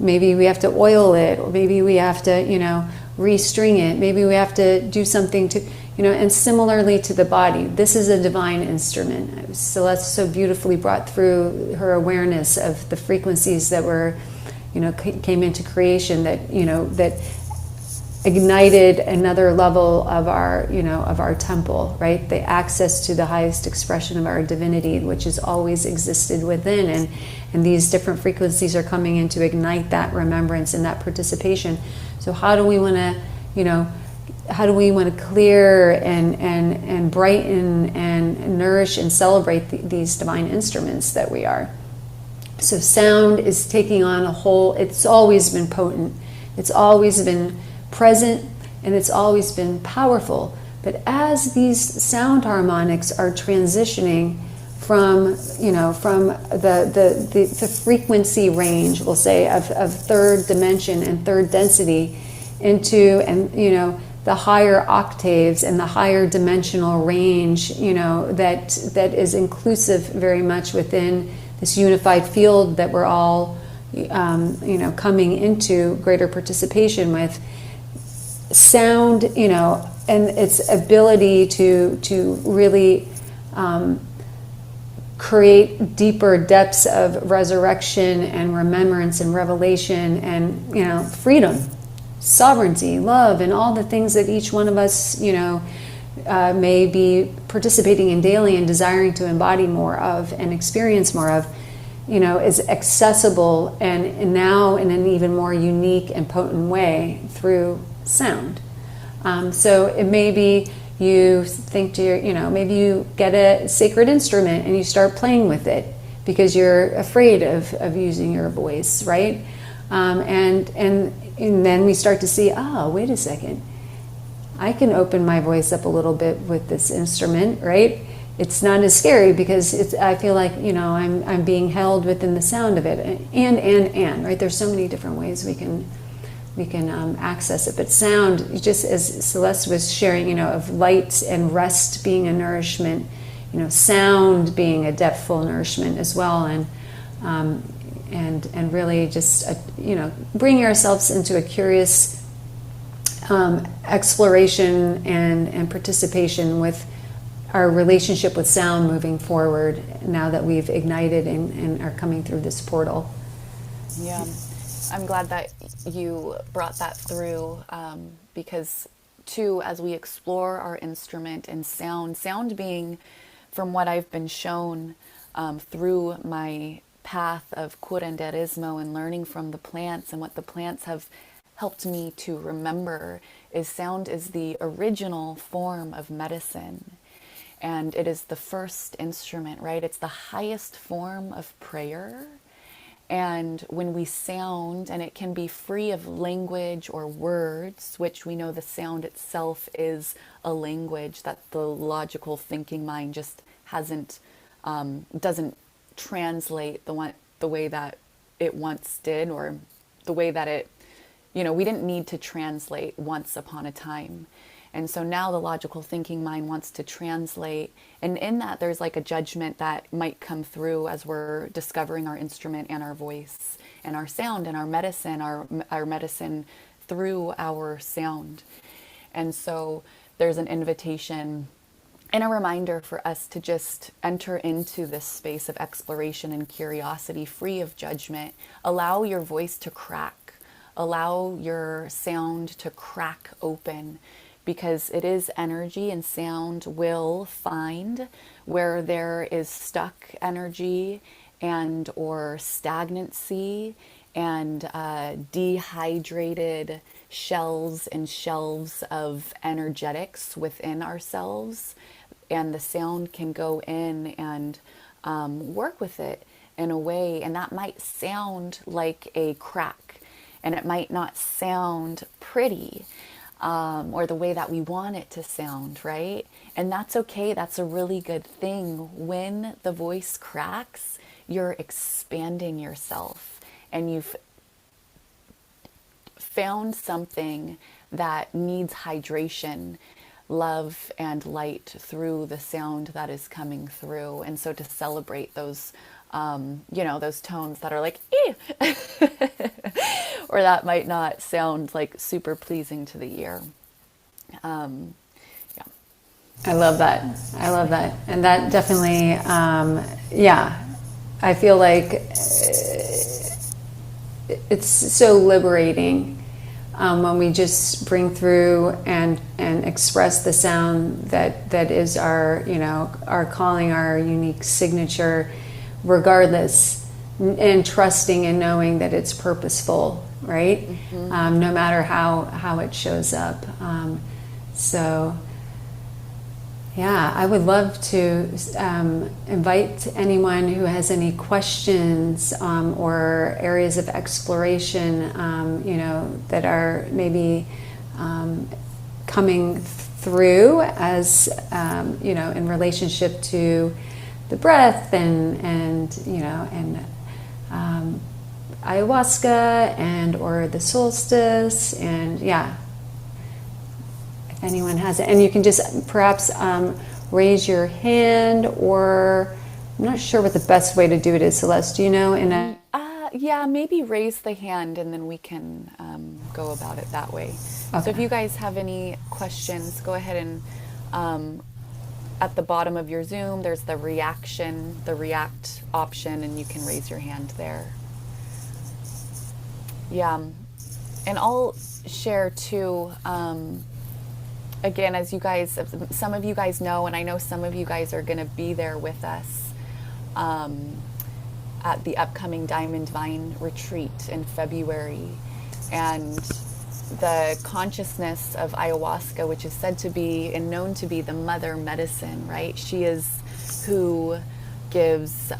Maybe we have to oil it, or maybe we have to restring it. Maybe we have to do something to, and similarly to the body, this is a divine instrument. Celeste so beautifully brought through her awareness of the frequencies that were, came into creation, that ignited another level of our temple, right? The access to the highest expression of our divinity, which has always existed within, and these different frequencies are coming in to ignite that remembrance and that participation. So how do we want to clear and brighten and nourish and celebrate these divine instruments that we are? So sound is taking on a whole, it's always been potent, it's always been present, and it's always been powerful. But as these sound harmonics are transitioning from the frequency range, we'll say, of third dimension and third density into, and the higher octaves and the higher dimensional range, that is inclusive very much within this unified field that we're all coming into greater participation with. Sound, and its ability to really create deeper depths of resurrection and remembrance and revelation and, freedom, sovereignty, love, and all the things that each one of us, may be participating in daily and desiring to embody more of and experience more of, is accessible and now in an even more unique and potent way through sound. So it may be you think to maybe you get a sacred instrument and you start playing with it because you're afraid of using your voice, right? And then we start to see, wait a second, I can open my voice up a little bit with this instrument, right? It's not as scary because I feel like, I'm being held within the sound of it, and right? There's so many different ways we can access it. But sound, just as Celeste was sharing, of light and rest being a nourishment, sound being a depthful nourishment as well, and really just bringing ourselves into a curious exploration and participation with our relationship with sound moving forward now that we've ignited and are coming through this portal. Yeah. I'm glad that you brought that through because, too, as we explore our instrument and sound being, from what I've been shown through my path of curanderismo and learning from the plants and what the plants have helped me to remember, is sound is the original form of medicine. And it is the first instrument, right? It's the highest form of prayer. And when we sound, and it can be free of language or words, which we know the sound itself is a language that the logical thinking mind just doesn't translate the way that it once did, or the way that it, we didn't need to translate once upon a time. And so now the logical thinking mind wants to translate. And in that, there's like a judgment that might come through as we're discovering our instrument and our voice and our sound and our medicine through our sound. And so there's an invitation and a reminder for us to just enter into this space of exploration and curiosity, free of judgment. Allow your voice to crack. Allow your sound to crack open. Because it is energy, and sound will find where there is stuck energy and or stagnancy and dehydrated shells and shelves of energetics within ourselves. And the sound can go in and work with it in a way. And that might sound like a crack, and it might not sound pretty. Or the way that we want it to sound, right? And that's okay. That's a really good thing. When the voice cracks, you're expanding yourself and you've found something that needs hydration, love, and light through the sound that is coming through. And so to celebrate those those tones that are like, eh, or that might not sound like super pleasing to the ear. Yeah. I love that. I love that. And that definitely, I feel like it's so liberating when we just bring through and express the sound that is our, our calling, our unique signature, regardless, and trusting and knowing that it's purposeful, right? Mm-hmm. No matter how it shows up. So yeah, I would love to invite anyone who has any questions or areas of exploration, that are maybe coming through as, in relationship to the breath and ayahuasca and or the solstice, and if anyone has it, and you can just perhaps raise your hand, or I'm not sure what the best way to do it is, Celeste, do you know? Maybe raise the hand and then we can go about it that way. Okay. So if you guys have any questions, go ahead and at the bottom of your Zoom, there's the react option, and you can raise your hand there. Yeah, and I'll share too, again, as some of you guys know, and I know some of you guys are going to be there with us at the upcoming Diamond Vine retreat in February. And the consciousness of ayahuasca, which is said to be and known to be the mother medicine, right? She is who gives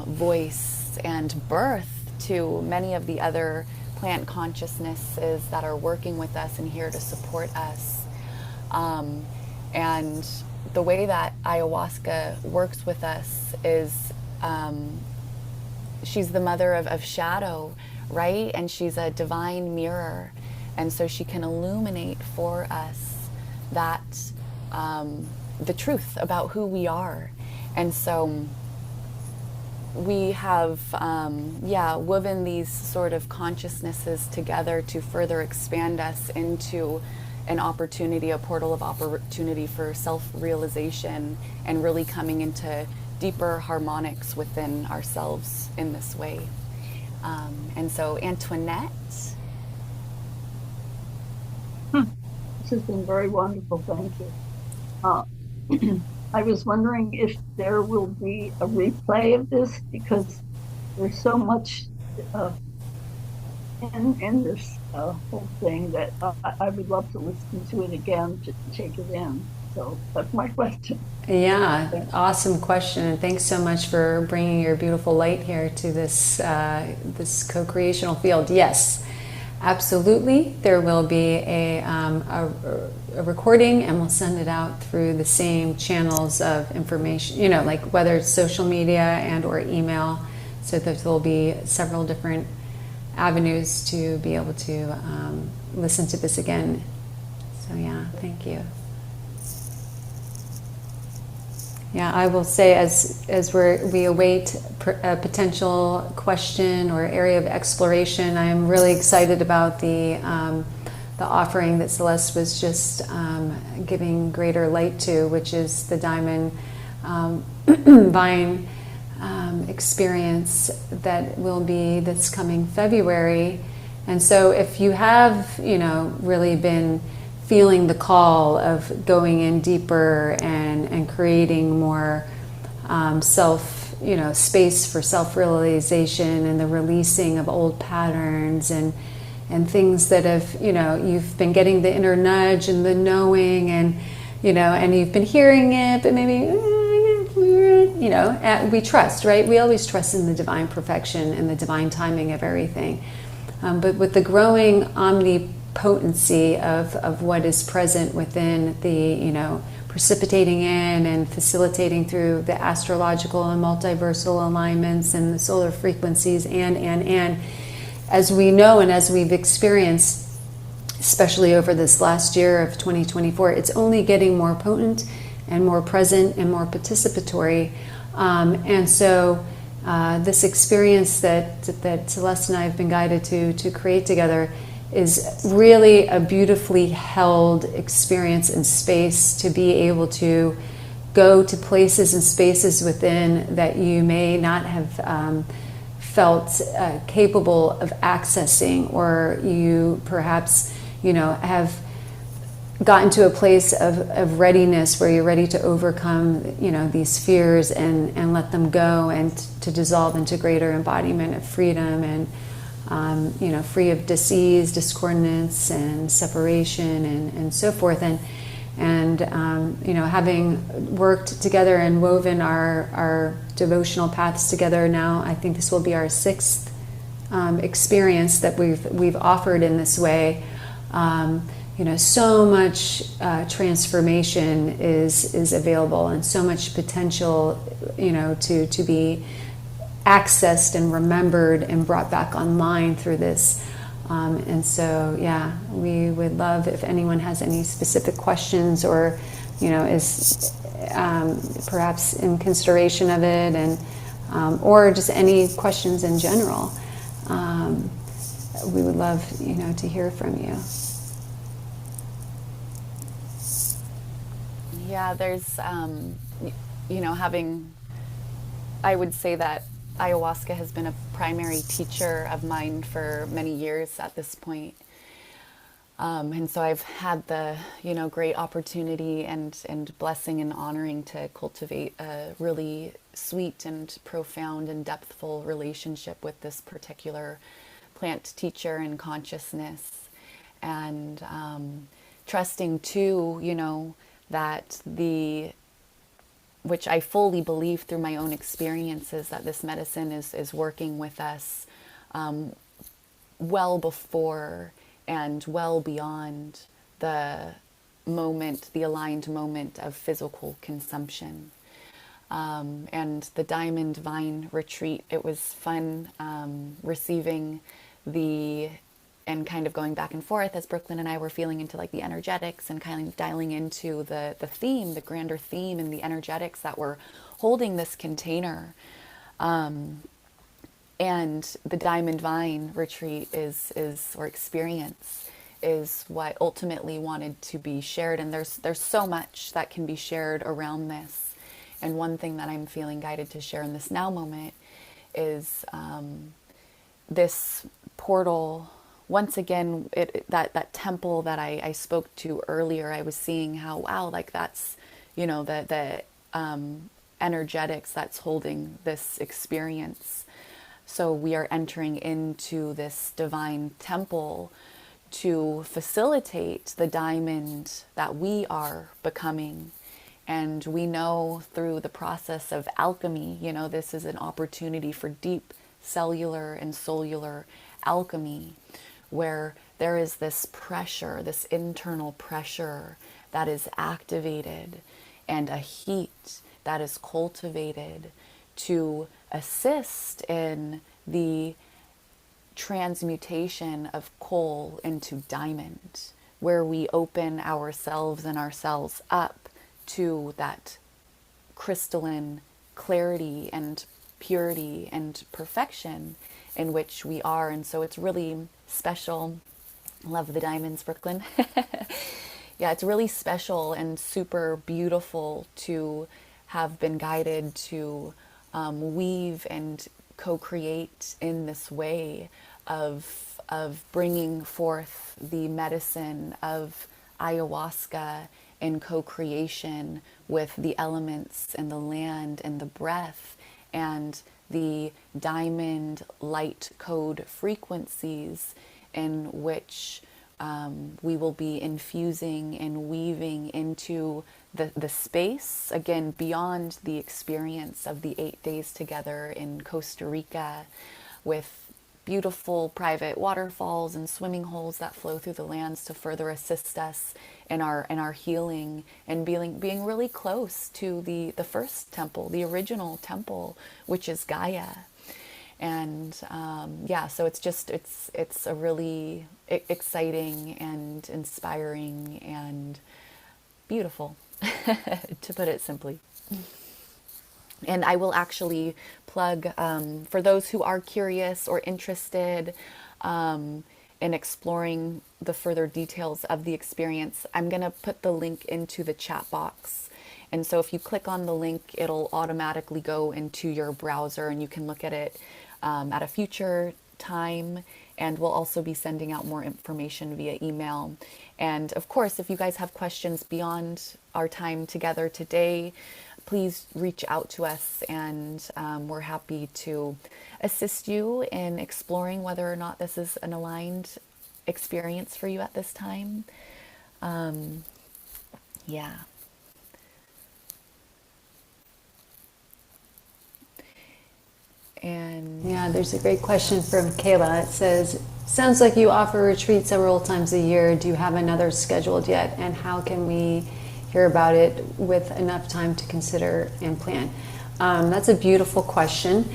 voice and birth to many of the other plant consciousnesses that are working with us and here to support us. And the way that ayahuasca works with us is she's the mother of shadow, right? And she's a divine mirror. And so she can illuminate for us that the truth about who we are. And so we have, woven these sort of consciousnesses together to further expand us into an opportunity, a portal of opportunity for self-realization and really coming into deeper harmonics within ourselves in this way. And so Antoinette. This has been very wonderful, thank you. I was wondering if there will be a replay of this, because there's so much in this whole thing that I would love to listen to it again to take it in. So that's my question. Yeah, awesome question, and thanks so much for bringing your beautiful light here to this this co-creational field. Yes, absolutely. There will be a recording, and we'll send it out through the same channels of information. Like whether it's social media and or email, so that there'll be several different avenues to be able to listen to this again. So yeah, thank you. Yeah, I will say as we await a potential question or area of exploration, I am really excited about the offering that Celeste was just giving greater light to, which is the Diamond Vine experience that will be this coming February. And so if you have, really been feeling the call of going in deeper and creating more space for self-realization and the releasing of old patterns and things that have, you've been getting the inner nudge and the knowing and you've been hearing it, but maybe, we trust, right? We always trust in the divine perfection and the divine timing of everything. But with the growing omnipotency of what is present within the, precipitating in and facilitating through the astrological and multiversal alignments and the solar frequencies and as we know and as we've experienced, especially over this last year of 2024, it's only getting more potent and more present and more participatory. And so this experience that Celeste and I have been guided to create together is really a beautifully held experience in space, to be able to go to places and spaces within that you may not have felt capable of accessing, or you perhaps, have gotten to a place of readiness where you're ready to overcome, these fears and let them go, and to dissolve into greater embodiment of freedom, and free of disease, discordance, and separation, and so forth. And having worked together and woven our devotional paths together now, I think this will be our sixth experience that we've offered in this way. So much transformation is available, and so much potential, to be accessed and remembered and brought back online through this. And so, we would love if anyone has any specific questions, or, is perhaps in consideration of it, and or just any questions in general. We would love, to hear from you. Yeah, there's, I would say that ayahuasca has been a primary teacher of mine for many years at this point. And so I've had the, great opportunity and blessing and honoring to cultivate a really sweet and profound and depthful relationship with this particular plant teacher and consciousness. And trusting too, that which I fully believe through my own experiences, that this medicine is working with us well before and well beyond the aligned moment of physical consumption. And the Diamond Vine retreat, it was fun receiving and kind of going back and forth as Brooklyn and I were feeling into like the energetics, and kind of dialing into the theme, the grander theme, and the energetics that were holding this container. And the Diamond Vine retreat or experience is what ultimately wanted to be shared. And there's so much that can be shared around this. And one thing that I'm feeling guided to share in this now moment is this portal. Once again, that temple that I spoke to earlier, I was seeing how, wow, like that's, the energetics that's holding this experience. So we are entering into this divine temple to facilitate the diamond that we are becoming. And we know through the process of alchemy, this is an opportunity for deep cellular and solar alchemy, where there is this pressure, this internal pressure that is activated, and a heat that is cultivated to assist in the transmutation of coal into diamond, where we open ourselves and our cells up to that crystalline clarity and purity and perfection in which we are. And so it's really special. Love the diamonds, Brooklyn. Yeah, it's really special and super beautiful to have been guided to weave and co-create in this way of bringing forth the medicine of ayahuasca in co-creation with the elements and the land and the breath and the diamond light code frequencies, in which we will be infusing and weaving into the space, again, beyond the experience of the 8 days together in Costa Rica, with beautiful private waterfalls and swimming holes that flow through the lands to further assist us in our healing, and being really close to the first temple, the original temple, which is Gaia. And so it's a really exciting and inspiring and beautiful, to put it simply. And I will actually plug, for those who are curious or interested in exploring the further details of the experience, I'm going to put the link into the chat box. And so if you click on the link, it'll automatically go into your browser and you can look at it at a future time. And we'll also be sending out more information via email. And of course, if you guys have questions beyond our time together today, please reach out to us, and we're happy to assist you in exploring whether or not this is an aligned experience for you at this time. Yeah. And Yeah, there's a great question from Kayla. It says, sounds like you offer retreats several times a year. Do you have another scheduled yet? And how can we hear about it with enough time to consider and plan? That's a beautiful question.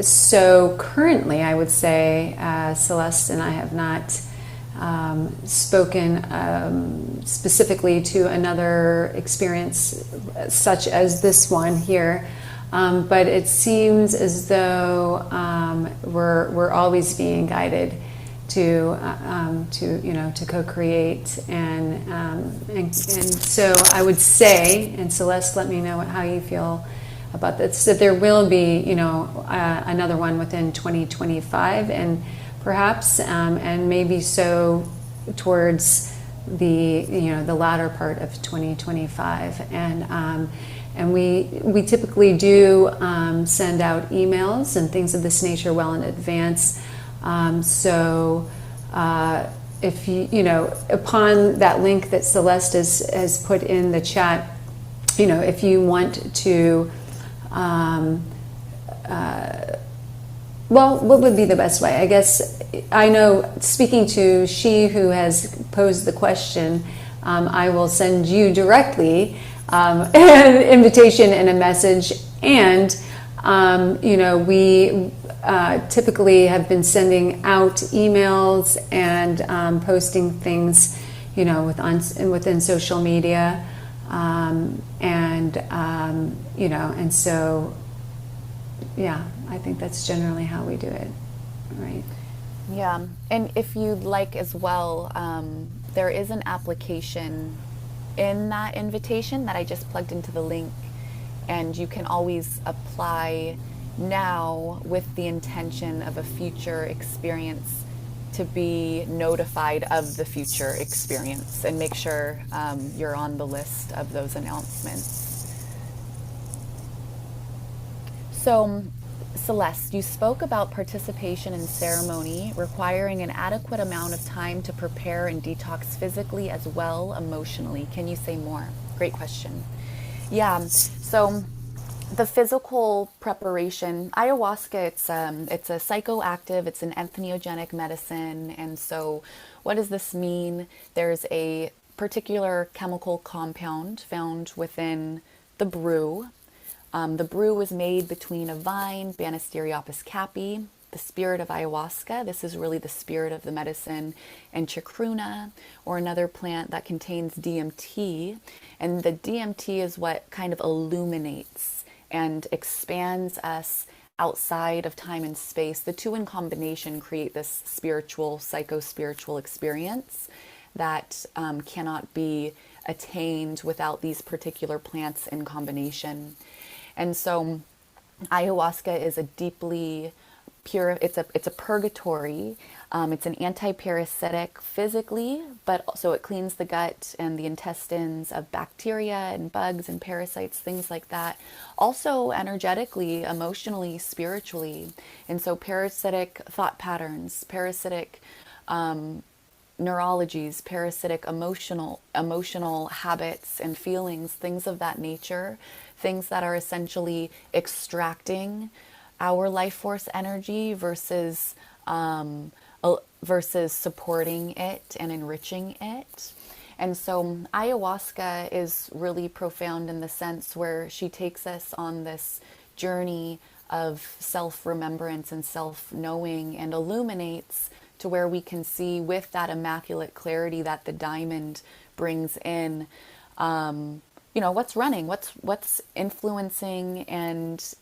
So currently, I would say Celeste and I have not spoken specifically to another experience such as this one here. But it seems as though we're always being guided to co-create, and so I would say, and Celeste, let me know how you feel about this, that there will be another one within 2025, and perhaps and maybe so towards the latter part of 2025, and we typically do send out emails and things of this nature well in advance. So if upon that link that Celeste has put in the chat, if you want to, well, what would be the best way? I guess I know, speaking to she who has posed the question, I will send you directly an invitation and a message, and we typically have been sending out emails and posting things, within social media, and so, yeah, I think that's generally how we do it, right? yeah, and if you'd like as well, there is an application in that invitation that I just plugged into the link, and you can always apply now with the intention of a future experience to be notified of the future experience, and make sure you're on the list of those announcements. So, Celeste, you spoke about participation in ceremony requiring an adequate amount of time to prepare and detox physically as well emotionally. Can you say more? Great question. Yeah, so the physical preparation, ayahuasca, it's a psychoactive, it's an entheogenic medicine. And so what does this mean? There's a particular chemical compound found within the brew. The brew was made between a vine, Banisteriopsis caapi, the spirit of ayahuasca. This is really the spirit of the medicine, and chacruna, or another plant that contains DMT. And the DMT is what kind of illuminates and expands us outside of time and space. The two in combination create this spiritual, psycho-spiritual experience that cannot be attained without these particular plants in combination. And so ayahuasca is a deeply pure, it's a purgatory. It's an anti-parasitic physically, but also it cleans the gut and the intestines of bacteria and bugs and parasites, things like that. Also energetically, emotionally, spiritually. And so parasitic thought patterns, parasitic neurologies, parasitic emotional habits and feelings, things of that nature, things that are essentially extracting our life force energy versus supporting it and enriching it. And so ayahuasca is really profound in the sense where she takes us on this journey of self-remembrance and self-knowing, and illuminates to where we can see with that immaculate clarity that the diamond brings in, what's running, what's influencing and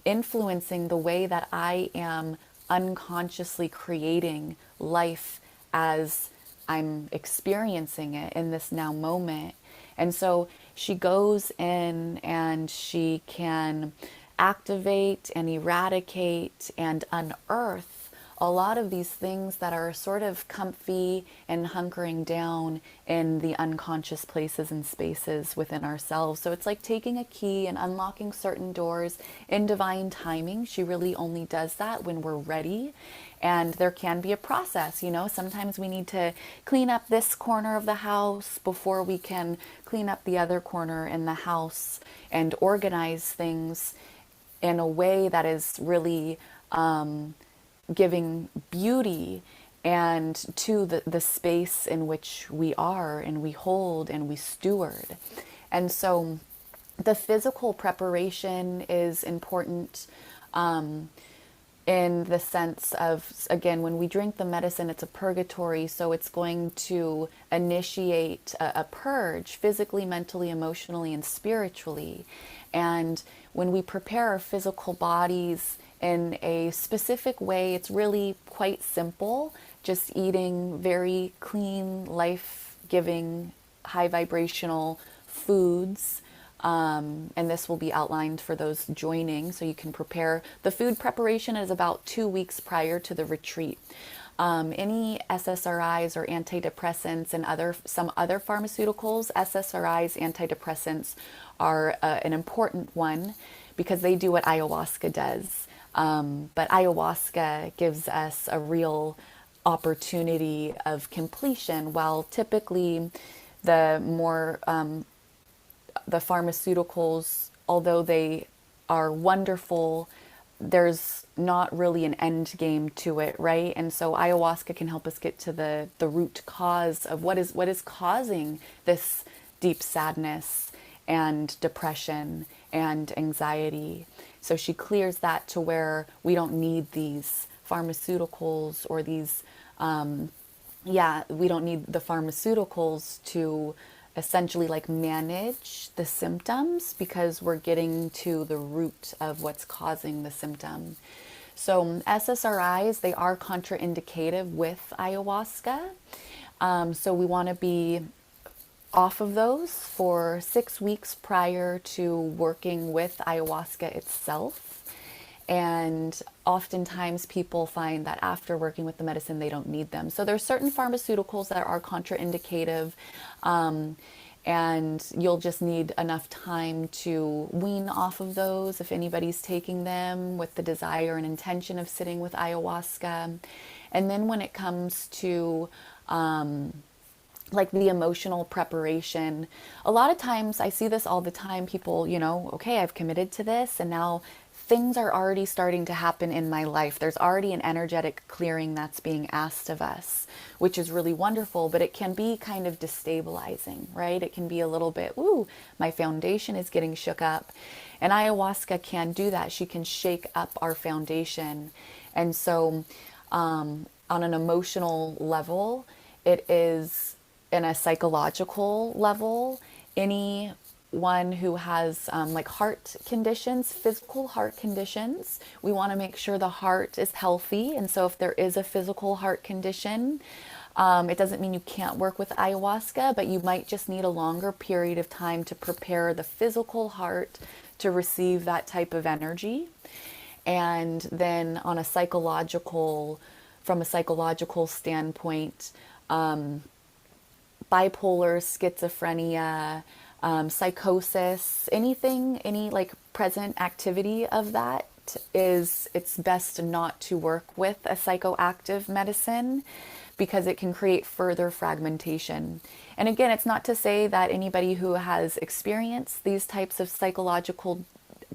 influencing the way that I am unconsciously creating life as I'm experiencing it in this now moment. And so she goes in and she can activate and eradicate and unearth a lot of these things that are sort of comfy and hunkering down in the unconscious places and spaces within ourselves. So it's like taking a key and unlocking certain doors in divine timing. She really only does that when we're ready. And there can be a process, sometimes we need to clean up this corner of the house before we can clean up the other corner in the house and organize things in a way that is really giving beauty and to the space in which we are and we hold and we steward. And so the physical preparation is important, in the sense of, again, when we drink the medicine, it's a purgatory, so it's going to initiate a purge physically, mentally, emotionally, and spiritually. And when we prepare our physical bodies in a specific way, it's really quite simple, just eating very clean, life-giving, high vibrational foods. And this will be outlined for those joining, so you can prepare. The food preparation is about 2 weeks prior to the retreat. Any SSRIs or antidepressants and some other pharmaceuticals, SSRIs, antidepressants are an important one because they do what ayahuasca does. But ayahuasca gives us a real opportunity of completion, while typically the more the pharmaceuticals, although they are wonderful, there's not really an end game to it, right? And so ayahuasca can help us get to the root cause of what is causing this deep sadness and depression and anxiety. So she clears that to where we don't need these pharmaceuticals or these, we don't need the pharmaceuticals to essentially like manage the symptoms, because we're getting to the root of what's causing the symptom. So SSRIs, they are contraindicated with ayahuasca. So we want to be off of those for 6 weeks prior to working with ayahuasca itself. And oftentimes people find that after working with the medicine, they don't need them. So there's certain pharmaceuticals that are contraindicative, and you'll just need enough time to wean off of those if anybody's taking them with the desire and intention of sitting with ayahuasca. And then when it comes to like the emotional preparation, a lot of times I see this all the time. People, okay, I've committed to this, and now things are already starting to happen in my life. There's already an energetic clearing that's being asked of us, which is really wonderful, but it can be kind of destabilizing, right? It can be a little bit, ooh, my foundation is getting shook up. And ayahuasca can do that. She can shake up our foundation. And so on an emotional level, it is, in a psychological level, anyone who has like heart conditions, physical heart conditions, we want to make sure the heart is healthy. And so if there is a physical heart condition, it doesn't mean you can't work with ayahuasca, but you might just need a longer period of time to prepare the physical heart to receive that type of energy. And then from a psychological standpoint, bipolar, schizophrenia, psychosis, any like present activity of that, it's best not to work with a psychoactive medicine, because it can create further fragmentation. And again, it's not to say that anybody who has experienced these types of psychological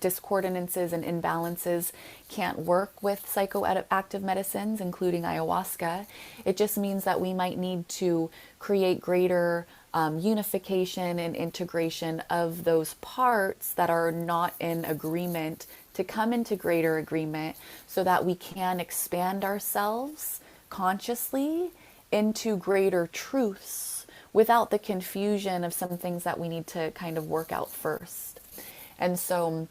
discordances and imbalances can't work with psychoactive medicines, including ayahuasca. It just means that we might need to create greater unification and integration of those parts that are not in agreement to come into greater agreement, so that we can expand ourselves consciously into greater truths without the confusion of some things that we need to kind of work out first. And so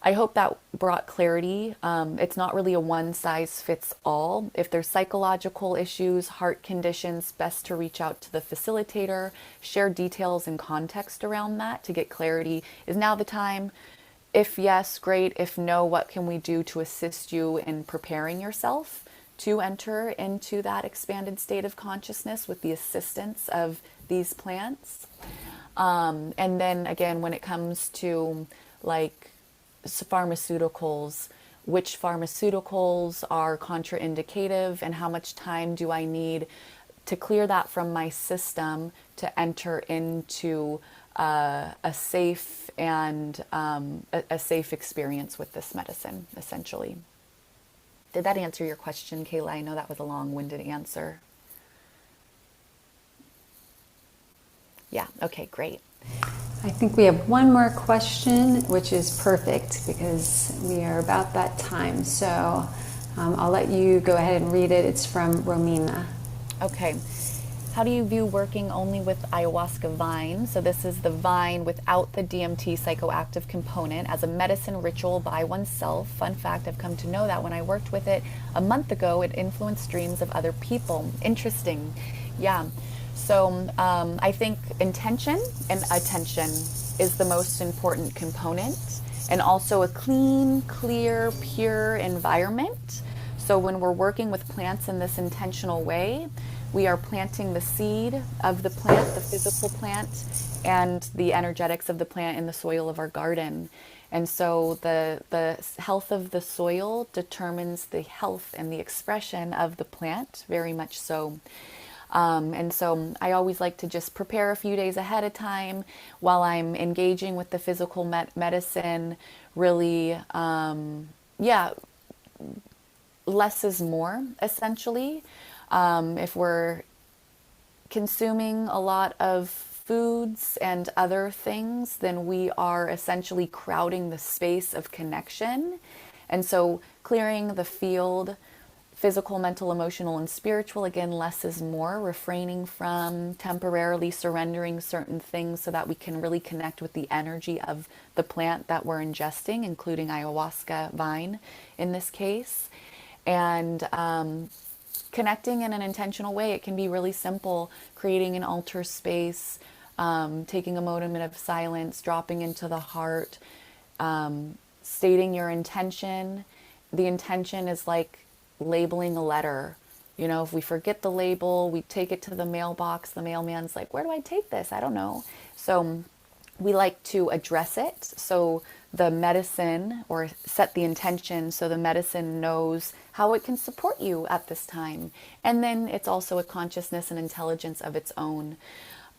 I hope that brought clarity. It's not really a one size fits all. If there's psychological issues, heart conditions, best to reach out to the facilitator, share details and context around that to get clarity. Is now the time? If yes, great. If no, what can we do to assist you in preparing yourself to enter into that expanded state of consciousness with the assistance of these plants? And then again, when it comes to like pharmaceuticals, which pharmaceuticals are contraindicative and how much time do I need to clear that from my system to enter into a safe and a safe experience with this medicine, essentially. Did that answer your question, Kayla? I know that was a long-winded answer. Yeah, okay, great. I think we have one more question, which is perfect because we are about that time. So I'll let you go ahead and read it. It's from Romina. Okay. How do you view working only with ayahuasca vine? So this is the vine without the DMT psychoactive component as a medicine ritual by oneself. Fun fact, I've come to know that when I worked with it a month ago, it influenced dreams of other people. Interesting. Yeah. So I think intention and attention is the most important component, and also a clean, clear, pure environment. So when we're working with plants in this intentional way, we are planting the seed of the plant, the physical plant, and the energetics of the plant in the soil of our garden. And so the health of the soil determines the health and the expression of the plant, very much so. And so I always like to just prepare a few days ahead of time while I'm engaging with the physical medicine. Really, less is more, essentially. If we're consuming a lot of foods and other things, then we are essentially crowding the space of connection. And so clearing the field, physical, mental, emotional, and spiritual, again, less is more, refraining from temporarily surrendering certain things so that we can really connect with the energy of the plant that we're ingesting, including ayahuasca vine in this case. And connecting in an intentional way. It can be really simple, creating an altar space, taking a moment of silence, dropping into the heart, stating your intention. The intention is like labeling a letter. You know, if we forget the label, we take it to the mailbox. The mailman's like, where do I take this? I don't know. So we like to address it. So the medicine, or set the intention so the medicine knows how it can support you at this time. And then it's also a consciousness and intelligence of its own,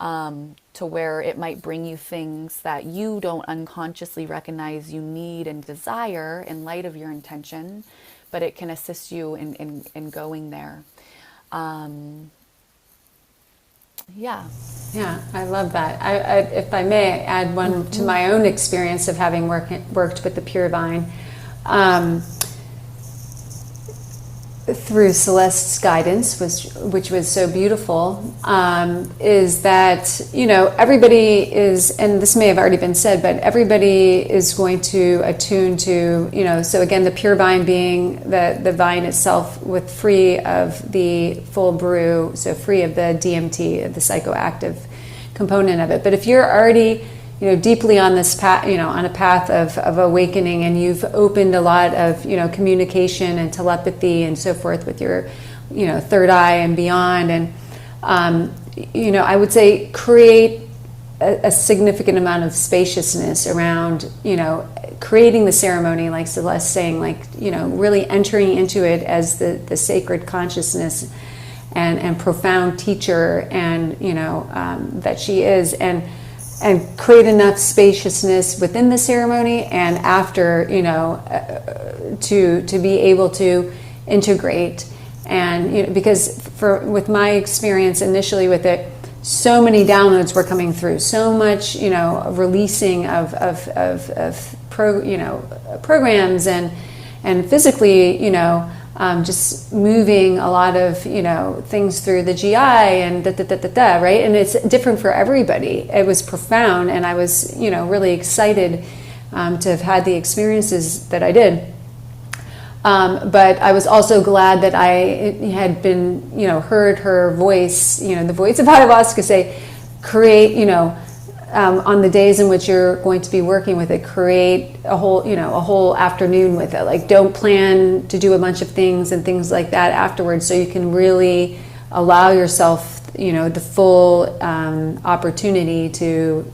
to where it might bring you things that you don't unconsciously recognize you need and desire in light of your intention, but it can assist you in going there. Yeah, I love that. I, if I may add one to my own experience of having worked with the Pure Vine, through Celeste's guidance, which was so beautiful, is that, you know, everybody is, and this may have already been said, but everybody is going to attune to, you know, so again, the Pure Vine being the vine itself with free of the full brew, so free of the DMT, the psychoactive component of it. But if you're already, you know, deeply on this path, you know, on a path of awakening, and you've opened a lot of, you know, communication and telepathy and so forth with your, you know, third eye and beyond, and you know, I would say create a significant amount of spaciousness around, you know, creating the ceremony, like Celeste saying, like, you know, really entering into it as the sacred consciousness and profound teacher, and, you know, that she is, and create enough spaciousness within the ceremony and after, you know, to be able to integrate. And, you know, because with my experience initially with it, so many downloads were coming through, so much, you know, releasing of programs and physically, you know, just moving a lot of, things through the GI and right? And it's different for everybody. It was profound, and I was, really excited to have had the experiences that I did. But I was also glad that I had been, heard her voice, the voice of ayahuasca say, create, on the days in which you're going to be working with it, create a whole afternoon with it. Like, don't plan to do a bunch of things and things like that afterwards, so you can really allow yourself, the full opportunity to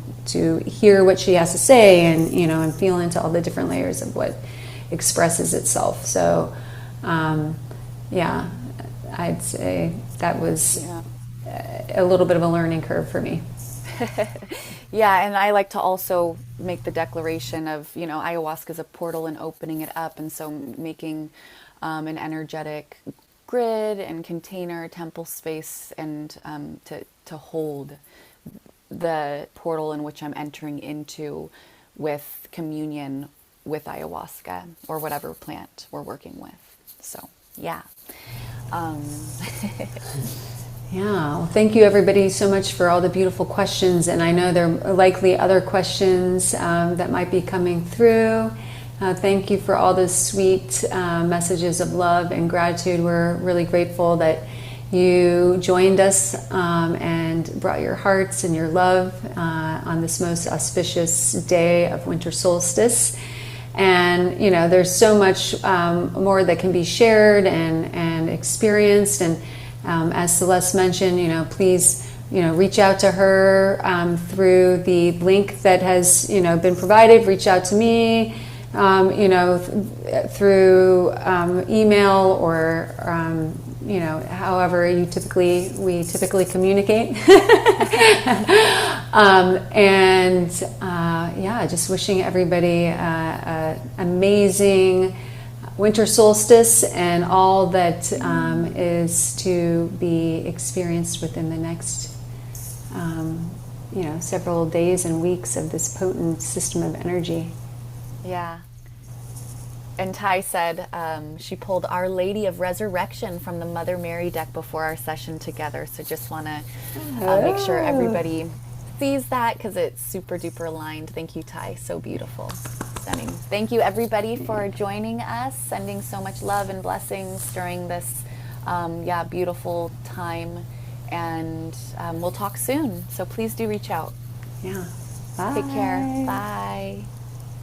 hear what she has to say, and and feel into all the different layers of what expresses itself. So, I'd say that was a little bit of a learning curve for me. Yeah, and I like to also make the declaration of, ayahuasca is a portal and opening it up, and so making an energetic grid and container, temple space, and to hold the portal in which I'm entering into with communion with ayahuasca or whatever plant we're working with. So, yeah. Yeah, well, thank you everybody so much for all the beautiful questions, and I know there are likely other questions that might be coming through. Thank you for all the sweet messages of love and gratitude. We're really grateful that you joined us and brought your hearts and your love on this most auspicious day of winter solstice. And there's so much more that can be shared and experienced. And as Celeste mentioned, please reach out to her through the link that has been provided. Reach out to me, through email or however we typically communicate. Just wishing everybody an amazing winter solstice and all that is to be experienced within the next several days and weeks of this potent system of energy. Yeah. And Ty said she pulled Our Lady of Resurrection from the Mother Mary deck before our session together. So just want to make sure everybody sees that, because it's super duper aligned. Thank you, Ty. So beautiful. Stunning. Thank you, everybody, for joining us, sending so much love and blessings during this beautiful time. And we'll talk soon. So please do reach out. Yeah. Bye. Take care. Bye.